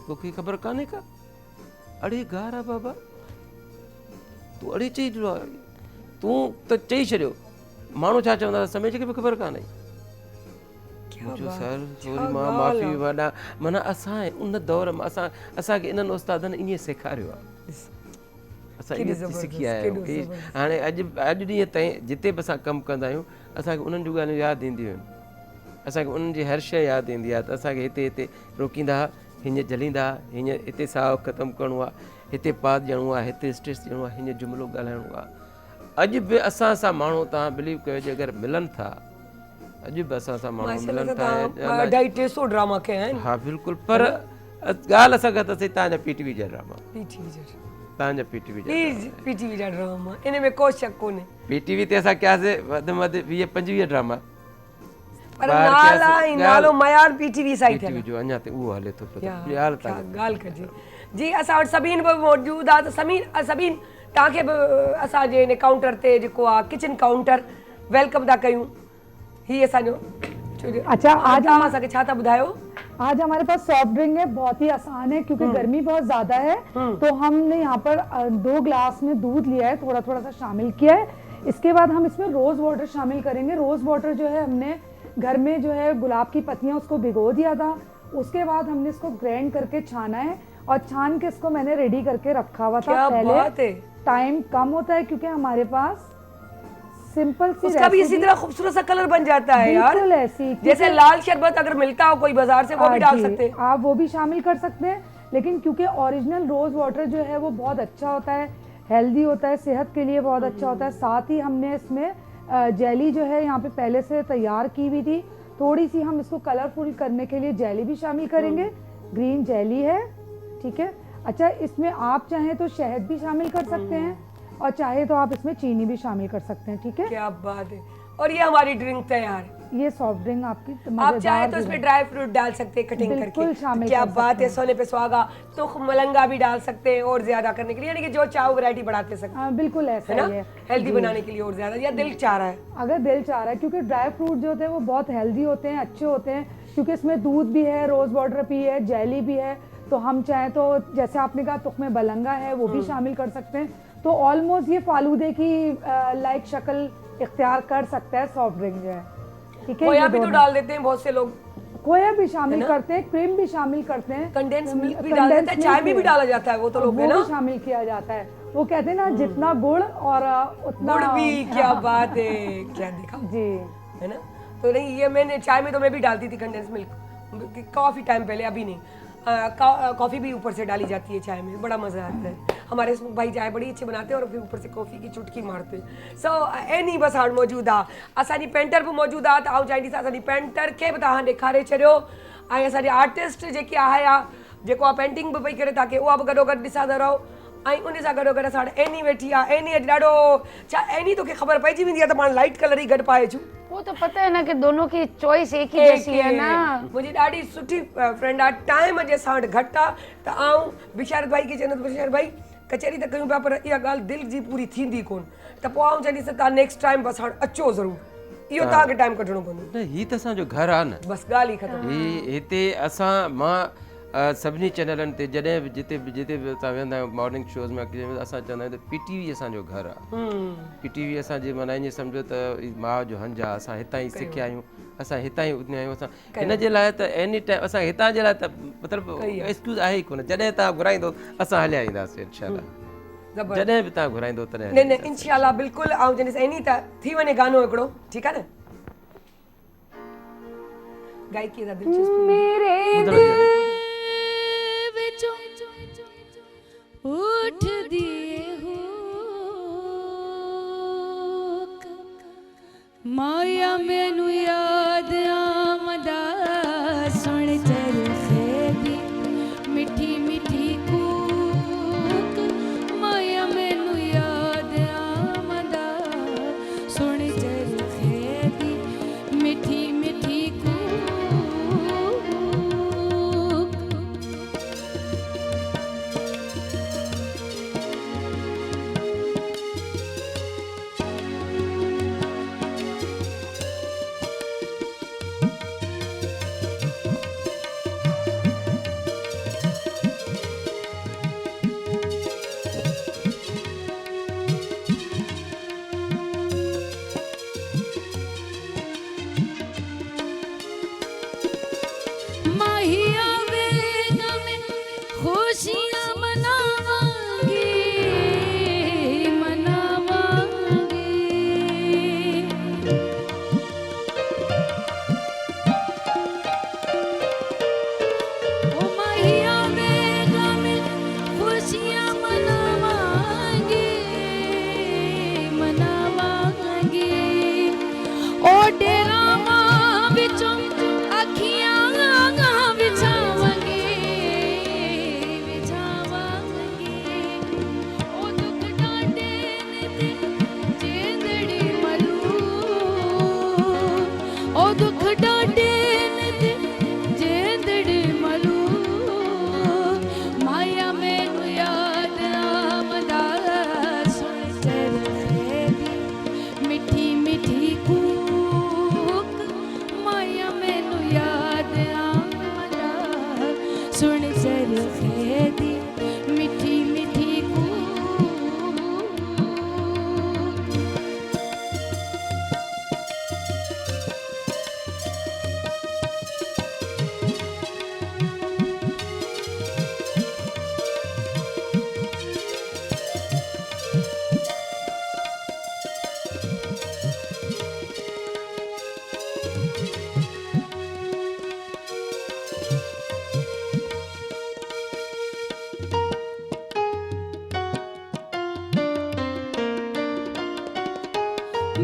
तोखे ख़बर कान्हे का, अड़े गार आहे बाबा, तूं अड़े चई ॾिनो आहे, तूं त चई छॾियो, माण्हू छा चवंदा समय जी खे बि ख़बर कान्हे। सर सॉरी मां माफ़ी वॾा, माना असां उन दौर में असांखे इन्हनि उस्तादनि ईअं सेखारियो आहे, असां ईअं सिखी आया आहियूं। हाणे अॼु ॾींहं ताईं जिते बि असां कमु कंदा आहियूं असांखे उन्हनि जूं ॻाल्हियूं यादि ईंदियूं आहिनि, असांखे उन्हनि जी हर शइ यादि ईंदी आहे, त असांखे हिते रोकींदा, हीअं जलींदा, हीअं हिते साहु ख़तमु करिणो आहे, हिते पात ॾियणो आहे, हिते स्ट्रेस ॾियणो आहे, हीअं जुमिलो ॻाल्हाइणो आहे। अॼु बि असां सां माण्हू तव्हां बिलीव कयो जे अगरि मिलनि था, अॼु बि असां सां माण्हू मिलनि था। हा बिल्कुलु, पर ॻाल्हि असां कंदासीं तव्हांजा पीटीवी जा ड्रामा, तव्हांजा पीटीवी जा ड्रामा, इन में को शक कोन्हे। पीटीवी ते असां कयासीं वधि में वधि 20-25 ड्रामा, पर नालो मयार पीटीवी साइट पीटीवी जो अञा ते उहो हले थो पियो। ॻाल्हि कजे जी, असां वटि सभिनि बि मौजूदु आहे, त सभिनि तव्हांखे बि असांजे हिन काउंटर ते जेको आहे किचन काउंटर वेलकम था कयूं। ही असांजो अच्छा, आज तव्हां असांखे छा था ॿुधायो? आज हमारे पास सॉफ्ट ड्रिंक है, बहुत ही आसान है क्योंकि गर्मी बहुत ज्यादा है, तो हमने यहाँ पर 2 ग्लास में दूध लिया है, थोड़ा थोड़ा सा शामिल किया है। इसके बाद हम इसमें रोज वाटर शामिल करेंगे। रोज वाटर जो है हमने घर में जो है गुलाब की पत्तियां उसको भिगो दिया था, उसके बाद हमने इसको ग्राइंड करके छाना है, और छान के इसको मैंने रेडी करके रखा हुआ था। पहले टाइम कम होता है क्योंकि हमारे पास सिंपल सी उसका भी इसी तरह खूबसूरत सा कलर बन जाता है यार, ऐसी जैसे लाल शरबत अगर मिलता हो कोई बाजार से वो भी डाल सकते हैं आप, वो भी शामिल कर सकते हैं। लेकिन क्योंकि ओरिजिनल रोज वाटर जो है वो बहुत अच्छा होता है, हेल्दी होता है, सेहत के लिए बहुत अच्छा होता है। साथ ही हमने इसमें जेली जो है यहाँ पे पहले से तैयार की हुई थी, थोड़ी सी हम इसको कलरफुल करने के लिए जेली भी शामिल करेंगे। ग्रीन जेली है, ठीक है। अच्छा, इसमें आप चाहें तो शहद भी शामिल कर सकते हैं, और चाहे तो आप इसमें चीनी भी शामिल कर सकते हैं, ठीक है। क्या बात है। और ये हमारी ड्रिंक तैयार, ये सॉफ्ट ड्रिंक आपकी, आप चाहे तो इसमें ड्राई फ्रूट डाल सकते हैं कटिंग करके, शामिल। क्या बात है, सोने पे सुहागा, तो मलंगा भी डाल सकते हैं और ज्यादा करने के लिए, यानी कि जो चाहो वैरायटी बढ़ाते सकते हैं। बिल्कुल ऐसा है ना, हेल्दी बनाने के लिए और ज्यादा, या दिल चाह रहा है, अगर दिल चाह रहा है, क्योंकि ड्राई फ्रूट जो होते हैं वो बहुत हेल्दी होते हैं, अच्छे होते हैं, क्योंकि इसमें दूध भी है, रोज वाटर भी है, जेली भी है, तो हम चाहें तो जैसे आपने कहा तुख्मे बलंगा है वो भी शामिल कर सकते हैं। तो ऑलमोस्ट ये फालूदे की लाइक शक्ल इख्तियार कर सकता है सॉफ्ट ड्रिंक जो है, ठीक है। खोया भी तो डाल देते हैं बहुत से लोग, खोया भी शामिल करते हैं, क्रीम भी शामिल करते हैं, कंडेंस मिल्क भी डाल देते हैं, चाय में भी डाला जाता है वो तो लोग, है ना, शामिल किया जाता है। वो कहते हैं ना जितना गुड़ और उतना गुड़ भी, क्या बात है, क्या देखा जी, है ना। तो नहीं, ये मैंने चाय में तो मैं भी डालती थी कंडेंस मिल्क, काफी टाइम पहले, अभी नहीं। कॉफ़ी भी ऊपर से डाली जाती है चाय में, बड़ा मज़ा आता है। हमारे इसमें भाई चाय बड़ी अच्छी बनाते हैं और फिर ऊपर से कॉफ़ी की चुटकी मारते हैं। सो एनी बस हाणे मौजूदु आहे, असांजी पेंटर बि मौजूदु आहे, त आउं चाहींदीसां असांजी पेंटर खे बि तव्हां ॾेखारे छॾियो, ऐं असांजी आर्टिस्ट जेकी आहे जेको आहे पेंटिंग बि पई करे, ताकी उहा बि गॾोगॾु ॾिसंदा रहो। ऐं उन सां गॾोगॾु असां वटि एनी वेठी आहे। एनी अॼु ॾाढो, छा एनी तोखे ख़बर पइजी वेंदी आहे त पाण लाइट कलर ई गॾु पाए अचूं, वो तो पता है ना कि दोनों की चॉइस एक ही जैसी है ना। मुझे ॾाढी सुठी फ्रेंड आहे, टाइम जे असां वटि घटि आहे, त आउं बिशारत भाई खे चवंदसि, बिशारत भाई कचहरी त कयूं पिया पर इहा ॻाल्हि दिलि जी पूरी थींदी कोन, त पोइ आउं चवंदीसि तव्हां नेक्स्ट टाइम बसि हाणे अचो ज़रूरु, इहो तव्हांखे टाइम कढणो पवंदो। न हीअ त असांजो घरु आहे न, बसि ॻाल्हि ई ख़तमु। हिते असां, मां सभिनी चैनलनि ते जॾहिं बि जिते बि असां वेंदा आहियूं मॉर्निंग शोज़ में असां चवंदा आहियूं त PTV असांजो घरु आहे। PTV असांजे माना ईअं सम्झो त माउ जो हंज आहे। असां हितां ई सिखिया आहियूं, असां हितां ई उथिया आहियूं। असां हिन जे लाइ त एनी टाइम असां हितां जे लाइ त मतिलबु एक्सक्यूज़ आहे ई कोन। जॾहिं तव्हां घुराईंदो असां हलिया ईंदासीं इनशाला। जॾहिं बि तव्हां घुराईंदो तॾहिं न न इंशाल्लाह बिल्कुलु। ऐं जॾहिं एनी त थी वञे गानो हिकिड़ो, ठीकु आहे न? गायकी दा दिलचस्पी मेरे विचों उठ दिए हो माया मैनू याद आमदा सुन चरखे दी मिठी मिठी कूक माया मैनू याद आमदा सुन चरखे दी मिठी मिठी कूक माहिया बेगा में खुशियाँ मनावांगे मनावांगे ओ माहिया बेगा में खुशियाँ मनावांगे मनावांगे ओ डेरा मां बिचों अखियां बिछावांगे बिछावांगे ओ दुख डांडे ने ते जेंदड़ी मलू ओ दुख डांडे ने ते जेंदड़ी मलू माया मैनू याद आमदा सुन चरखे दी मिठी मिठी कूक माया मैनू याद आमदा सुन चरखे दी मिठी मिठी कूक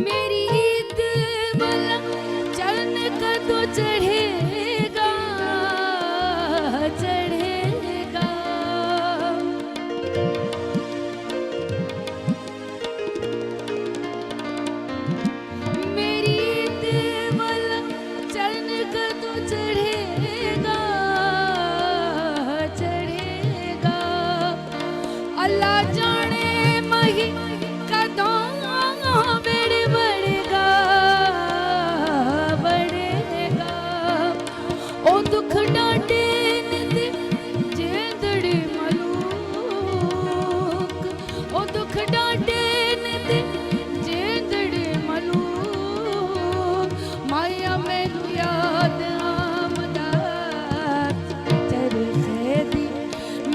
मेरी ईद वाला चरण कदों चढ़ेगा चढ़ेगा मेरी ईद वाला चरण कदों चढ़ेगा चढ़ेगा अल्लाह जाने मही कदों बेड़ बढ़ेगा बढ़ेगा ओ दुख डांडे ने ते जेंदड़ी मलूक ओ दुख डांडे ने ते जेंदड़ी मलूक माया मैनू याद आमदा चरखे दी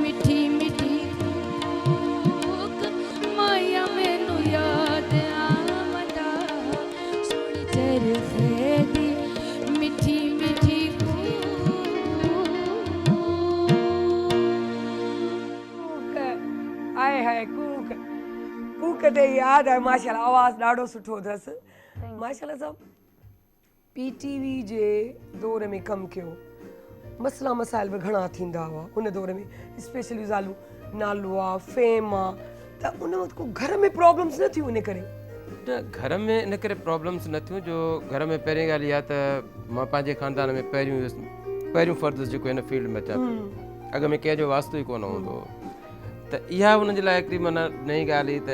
मिठी मिठी कूक माया मैनू याद आमदा सुन चरखे दी मिठी मिठी कूक आए हाय कूक कूक ते यादि आहे माशाल्लाह। आवाज़ ॾाढो सुठो अथसि माशाल्लाह साहब। PTV जे दौर में कमु कयो, मसला मसाइल बि घणा थींदा हुआ उन दौर में। स्पेशली ज़ालू नालो आहे फेम आहे त उन वक़्तु को घर में प्रॉब्लम्स न थियूं इन करे? त घर में इन करे प्रॉब्लम्स न थियूं जो घर में पहिरीं ॻाल्हि इहा त मां पंहिंजे ख़ानदान में पहिरियों फ़र्ज़ु जेको हिन फील्ड में अचां पियो, अॻ में कंहिंजो वास्तो ई कोन हूंदो हो। त इहा हुन जे लाइ हिकिड़ी माना नई ॻाल्हि हुई त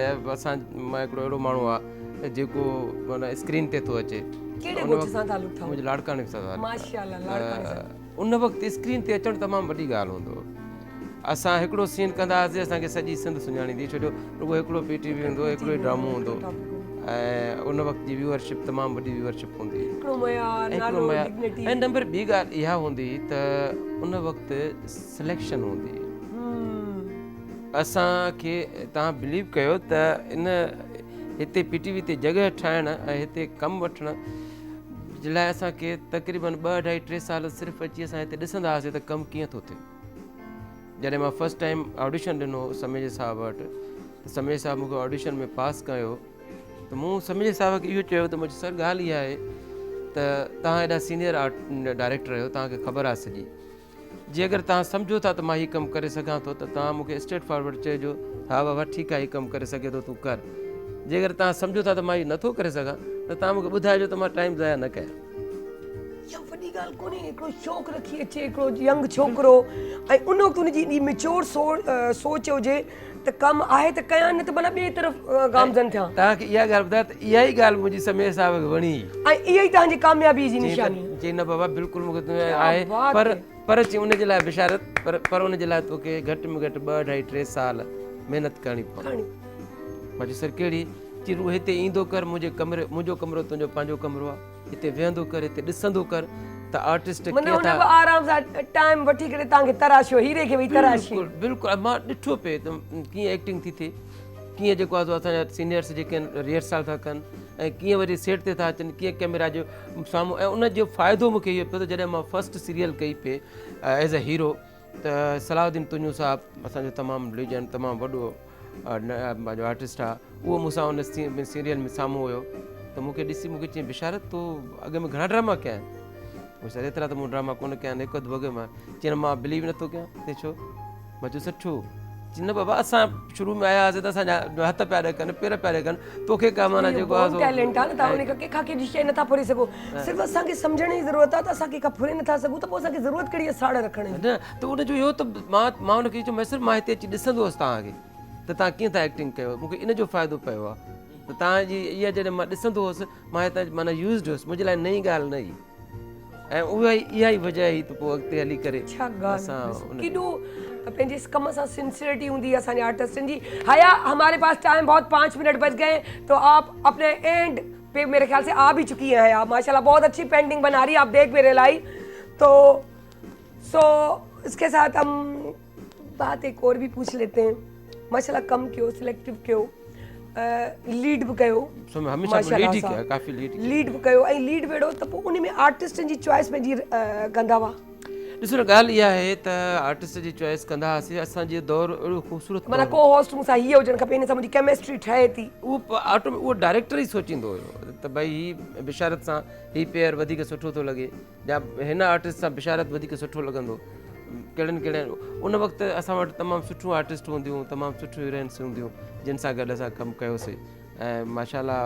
मां हिकिड़ो अहिड़ो माण्हू आहे जेको माना स्क्रीन ते थो अचे। कहिड़े ॻोठ सां तालुक़ु अथव? मुंहिंजे लाड़काणे सां माशाल्लाह लाड़काणे सां। उन वक़्तु स्क्रीन ते अचणु तमामु वॾी ॻाल्हि हूंदो हो। असां हिकिड़ो सीन कंदा हुआसीं, असांखे सॼी सिंध सुञाणींदी, छो जो रुॻो हिकिड़ो PTV हूंदो, हिकिड़ो ई ड्रामो हूंदो, ऐं उन वक़्त जी व्यूअरशिप तमामु वॾी व्यूअरशिप हूंदी हुई। ऐं नंबर ॿी ॻाल्हि इहा हूंदी त उन वक़्तु सिलेक्शन हूंदी हुई। असांखे तव्हां बिलीव कयो त इन हिते PTV ते जॻह ठाहिण ऐं हिते कमु वठण जे लाइ असांखे तक़रीबन 2-2.5-3 साल सिर्फ़ु अची असां हिते ॾिसंदा हुआसीं त कमु कीअं थो थिए। जॾहिं मां फस्ट टाइम ऑडिशन ॾिनो समेज साहब वटि, त समेज साहब मूंखे ऑडिशन में पास कयो, त मूं समेज साहब खे इहो चयो त मुंहिंजी सर ॻाल्हि इहा आहे त तव्हां हेॾा सीनियर डायरेक्टर आहियो, तव्हांखे ख़बर आहे सॼी, जे अगरि तव्हां सम्झो था त मां हीउ कमु करे सघां थो त तव्हां मूंखे स्ट्रेट फॉरवर्ड चइजो, हा बाबा ठीकु आहे हीउ कमु करे सघे थो तूं कर। जे अगरि तव्हां सम्झो था त मां हीउ नथो करे सघां त तव्हां मूंखे ॿुधाइजो त मां टाइम ज़ाया न कयां। इहा वॾी ॻाल्हि कोन्हे, हिकिड़ो शौक़ु रखी अचे हिकिड़ो यंग छोकिरो ऐं उन वक़्तु हुनजी मेच्योर सोच हुजे त कमु आहे त कयां, न त माना ॿिए तरफ़ गामज़न थियां। तव्हांखे इहा ॻाल्हि ॿुधायां त इहा ई ॻाल्हि मुंहिंजी समेज साहब खे वणी ऐं इहा ई तव्हांजी कामयाबी जी निशानी चई न बाबा बिल्कुलु मूंखे आहे, पर चई उनजे लाइ बिशारत, पर उनजे लाइ तोखे घटि में घटि 2-2.5-3 साल महिनत करणी पवंदी। मां चयो सर कहिड़ी? चई तूं हिते ईंदो कर, मुंहिंजो कमिरो तुंहिंजो पंहिंजो कमिरो आहे, हिते वेहंदो कर, हिते ॾिसंदो कर त आर्टिस्ट कीअं था आराम सां टाइम वठी करे तव्हांखे तराशियो, हीरे खे वही तराशी। बिल्कुलु मां ॾिठो पिए त कीअं एक्टिंग थी थिए, कीअं जेको आहे असांजा सीनियर्स जेके आहिनि रिहर्सल था कनि ऐं कीअं वरी सेट ते था अचनि, कीअं कैमरा जो साम्हूं। ऐं उनजो फ़ाइदो मूंखे इहो पियो त जॾहिं मां फस्ट सीरियल कई पिए एज़ अ हीरो, त सलाउद्दीन तुंजू साहब असांजो तमामु लीजेंड, तमामु वॾो आर्टिस्ट आहे, उहो मूंसां उन सीरियल में साम्हूं हुयो, त मूंखे ॾिसी मूंखे चई बिशारत तूं अॻ में घणा ड्रामा कया आहिनि? मूंखे सर एतिरा त मूं ड्रामा कोन कया आहिनि, हिकु अधु वॻे मां। चई मां बिलीव नथो कयां, ते छो? मां चयो सुठो। चई न बाबा असां शुरू में आया हुआसीं त असांजा हथ पिया ॾकनि, पेर पिया ॾकनि, तोखे का माना जेको आहे टैलेंट आहे न, तव्हां उन कंहिंखां कंहिं शइ नथा फुरे सघो, सिर्फ़ु असांखे सम्झण जी ज़रूरत आहे त असां कंहिंखां फुरे नथा सघूं, त पोइ असांखे ज़रूरत कहिड़ी आहे साड़ रखण जी? न त उनजो इहो त मां हुनखे चयो मैसर मां हिते अची ॾिसंदो हुअसि तव्हांखे त तव्हां कीअं था एक्टिंग कयो, मूंखे इन जो फ़ाइदो पियो आहे त तव्हांजी इहा जॾहिं मां ॾिसंदो हुअसि मां हितां माना यूज़ड हुअसि, मुंहिंजे लाइ नई ॻाल्हि न हुई, ऐं इहा ई वजह हुई त पोइ अॻिते हली करे केॾो पंहिंजे इस कम सां सिंसियरिटी हूंदी है असांजे आर्टिस्टनि जी। हया हमारे पास टाइम बहुत 5 मिनट बच गए, तो आप अपने एंड पे मेरे ख्याल से आ भी चुकी हैं हया, माशाल्लाह बहुत अच्छी पेंटिंग बना रही है, आप देख भी रहे लाई। तो इसके साथ हम बात एक और भी पूछ लेते हैं। माशाल्लाह कम क्यों, सिलेक्टिव क्यों, लीड भी कयो, लीड भी कयो, ऐं लीड वेड़ो त पोइ उन में आर्टिस्टनि जी चॉइस पंहिंजी कंदा हुआ। ॾिसो न ॻाल्हि इहा आहे त आर्टिस्ट जी चॉइस कंदा हुआसीं, असांजे दौर अहिड़ो ख़ूबसूरत माना को होस्ट मूंसां हीअ हुजणु खपे, हिन सां मुंहिंजी केमिस्ट्री ठहे थी, उहो डायरेक्टर ई सोचींदो हुयो त भई हीअ बिशारत सां हीअ पेयर वधीक सुठो थो लॻे, या हिन आर्टिस्ट सां बिशारत वधीक सुठो लॻंदो, कहिड़नि उन वक़्तु असां वटि तमामु सुठियूं आर्टिस्ट हूंदियूं, तमामु सुठियूं हीरोइन्स हूंदियूं जिन सां गॾु असां कमु कयोसीं, ऐं माशाल्लाह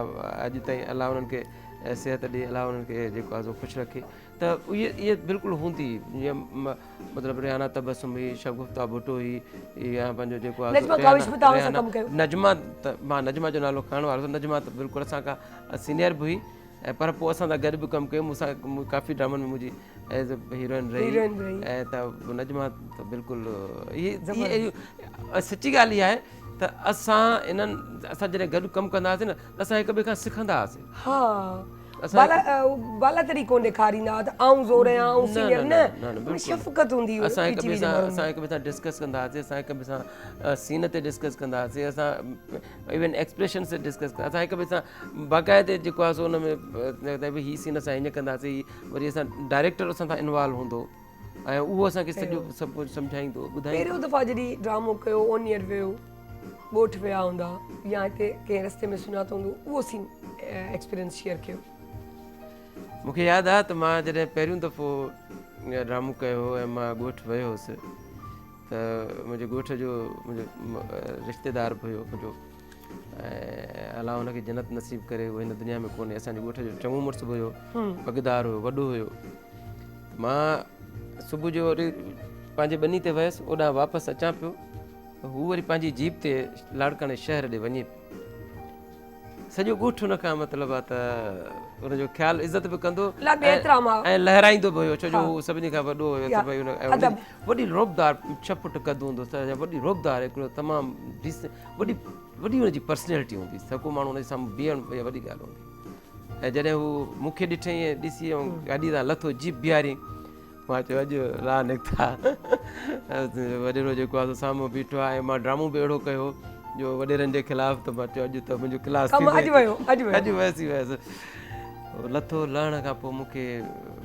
अॼु ताईं अलाह उन्हनि खे सिहत ॾे, अलाह उन्हनि खे जेको आहे सो ख़ुशि रखे, त इहे बिल्कुलु हूंदी, जीअं मतिलबु रिहाना तबस्सुम हुई, शगुफ्ता भुट्टो हुई, या पंहिंजो जेको आहे नजमा, त मां नजमा जो नालो खणण वारो, नजमा त बिल्कुलु असां खां सीनियर बि हुई, ऐं पर पोइ असां सां गॾु बि कमु कयो, मूंसां काफ़ी ड्रामनि में मुंहिंजी एज़ अ हीरोइन रही, ऐं त नजमा त बिल्कुलु इहा सची ॻाल्हि इहा आहे त असां जॾहिं गॾु कमु कंदा हुआसीं न त असां हिक ॿिए खां सिखंदा हुआसीं। हा बालातरी कोन ॾेखारींदा त आऊं ज़ोर आहियां, आऊं सीनियर न, शफ़क़त हूंदी हुई। असां हिक ॿिए सां डिस्कस कंदा हुआसीं, असां हिक ॿिए सां सीन ते डिस्कस कंदा हुआसीं, असां इवन एक्सप्रेशन ते डिस्कस कंदा, असां हिक ॿिए सां बाक़ाइदे जेको आहे सो हुन में हीअ सीन असां हीअं कंदासीं, वरी असां डायरेक्टर असां सां इन्वॉल्व हूंदो ऐं उहो असांखे सॼो सभु कुझु सम्झाईंदो ॿुधाईंदो। पहिरियों दफ़ा जॾहिं ड्रामो कयो, ओनियर वियो, ॻोठ विया हूंदा या हिते कंहिं रस्ते में सुञातो हूंदो, उहो सीन एक्सपीरियंस शेयर कयो। मूंखे यादि आहे त मां जॾहिं पहिरियों दफ़ो ड्रामो कयो ऐं मां ॻोठ वियो हुउसि, त मुंहिंजे ॻोठ जो मुंहिंजो रिश्तेदार बि हुयो मुंहिंजो, ऐं अलाह हुनखे जन्नत नसीब करे, उहो हिन दुनिया में कोन्हे, असांजे ॻोठ जो चङो मुड़ुसु बि हुयो, पगदार हुयो, वॾो हुयो। मां सुबुह जो वरी पंहिंजे ॿनी ते वियसि, ओॾां वापसि अचां पियो, हू वरी पंहिंजी जीप ते लाड़काणे शहर ॾे वञे पियो, सॼो ॻोठ हुन खां मतिलबु आहे त हुनजो ख़्यालु इज़त बि कंदो ला बेहतराम आहे। ऐं लहराईंदो बि हुयो, छो जो हू सभिनी खां वॾो हुयो या, त भई हुन अदब। वॾी रोबदार 6 फुट कद हूंदो हुयुसि, वॾी रोबदार हिकिड़ो तमामु वॾी वॾी हुनजी पर्सनैलिटी हूंदी हुई, सभु माण्हू हुनजे साम्हूं बीहण वॾी ॻाल्हि हूंदी। ऐं जॾहिं हू मूंखे ॾिठईं ऐं ॾिसी ऐं गाॾी तां लथो जीप बीहारी, मां चयो अॼु राह निकिता। वॾेरो जेको आहे साम्हूं बीठो आहे ऐं मां ड्रामो बि अहिड़ो कयो जो वॾेरनि जे ख़िलाफ़ु, त मां चयो अॼु त मुंहिंजो क्लास कमु अॼु वियो, अॼु वियो। अॼु वियसि। लथो लहण खां पोइ मूंखे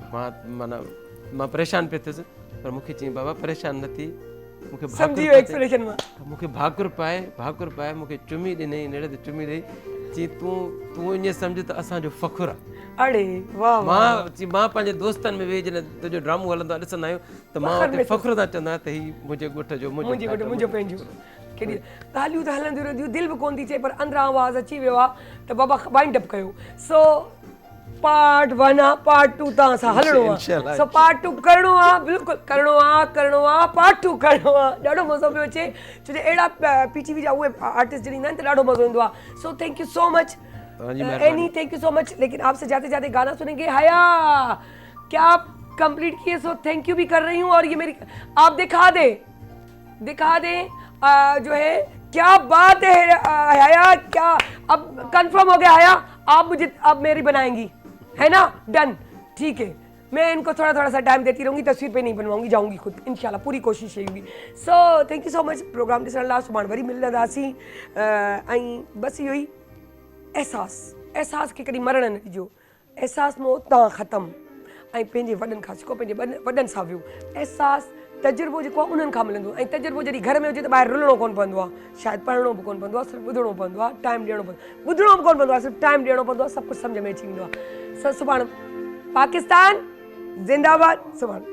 मां परेशान पियो थियुसि, पर मूंखे चयईं बाबा परेशान न थी, मूंखे सम्झी वियो एक्सप्रेशन मां। मूंखे भाकुर पाए मूंखे चुमी ॾिनई, नेड़े ते चुमी ॾेई, चई तूं ईअं सम्झ त असांजो फ़ख़ुरु आहे। अड़े वाह वाह। मां पंहिंजे दोस्तनि में वेही जॾहिं तुंहिंजो ड्रामो हलंदो आहे ॾिसंदा आहियूं त मां हुते फ़ख़ुरु सां चवंदो आहियां त हीउ मुंहिंजे ॻोठ जो मुंहिंजो पंहिंजो। केॾी ॻाल्हियूं त हलंदियूं रहंदियूं, दिलि बि कोन थी चए, पर अंदरां आवाज़ अची वियो आहे त बाबा वाइंड अप कयो। सो पार्ट 1 आहे, पार्ट 2 तव्हां सां हलणो आहे। सो पार्ट 2 करिणो आहे, बिल्कुलु करिणो आहे, पार्ट 2 करिणो आहे। ॾाढो मज़ो पियो अचे, छो जो अहिड़ा PTV जा उहे आर्टिस्ट जॾहिं ईंदा आहिनि त ॾाढो मज़ो ईंदो आहे। सो thank you so much any, thank you so much. लेकिन आपसे जाते जाते गाना सुनेंगे। हया क्या आप कंप्लीट किए, सो थैंक यू भी कर रही हूँ। और ये मेरी आप दिखा दे जो है, क्या बात है हया, क्या अब कंफर्म हो गया हया, आप मुझे अब मेरी बनाएंगी, है ना? डन, ठीक है। मैं इनको थोड़ा थोड़ा सा टाइम देती रहूँगी, तस्वीर पे नहीं बनवाऊंगी, जाऊँगी खुद इंशाल्लाह, पूरी कोशिश रहेगी। So thank you so much programme ॾिसण लाइ। सुभाणे वरी मिलंदासीं ऐं बसि इहो ई एहसास खे कॾहिं मरण न ॾिजो। एहसास में उतां ख़तमु ऐं पंहिंजे वॾनि खां सिखो, पंहिंजे वॾनि सां वियो। एहसास तजुर्बो जेको आहे उन्हनि खां मिलंदो, ऐं तजुर्बो जॾहिं घर में हुजे त ॿाहिरि रुलणो कोन पवंदो आहे, शायदि पढ़णो बि कोन पवंदो आहे, सिर्फ़ु ॿुधणो पवंदो आहे, टाइम ॾियणो पवंदो आहे, ॿुधणो बि कोन पवंदो आहे, सिर्फ़ु टाइम ॾियणो पवंदो आहे, सभु कुझु सम्झ में अची वेंदो आहे। सुभाणे पाकिस्तान ज़िंदाबाद। सुभाणे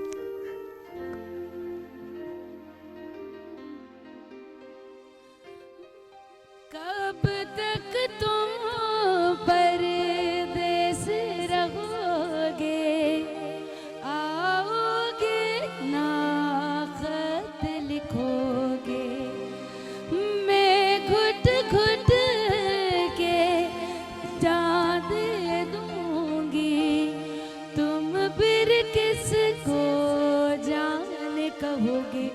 कब तक तुम परदेस रहोगे, आओगे ना खत लिखोगे, मैं घुट घुट के जान दे दूंगी, तुम फिर किसको जान कहोगे।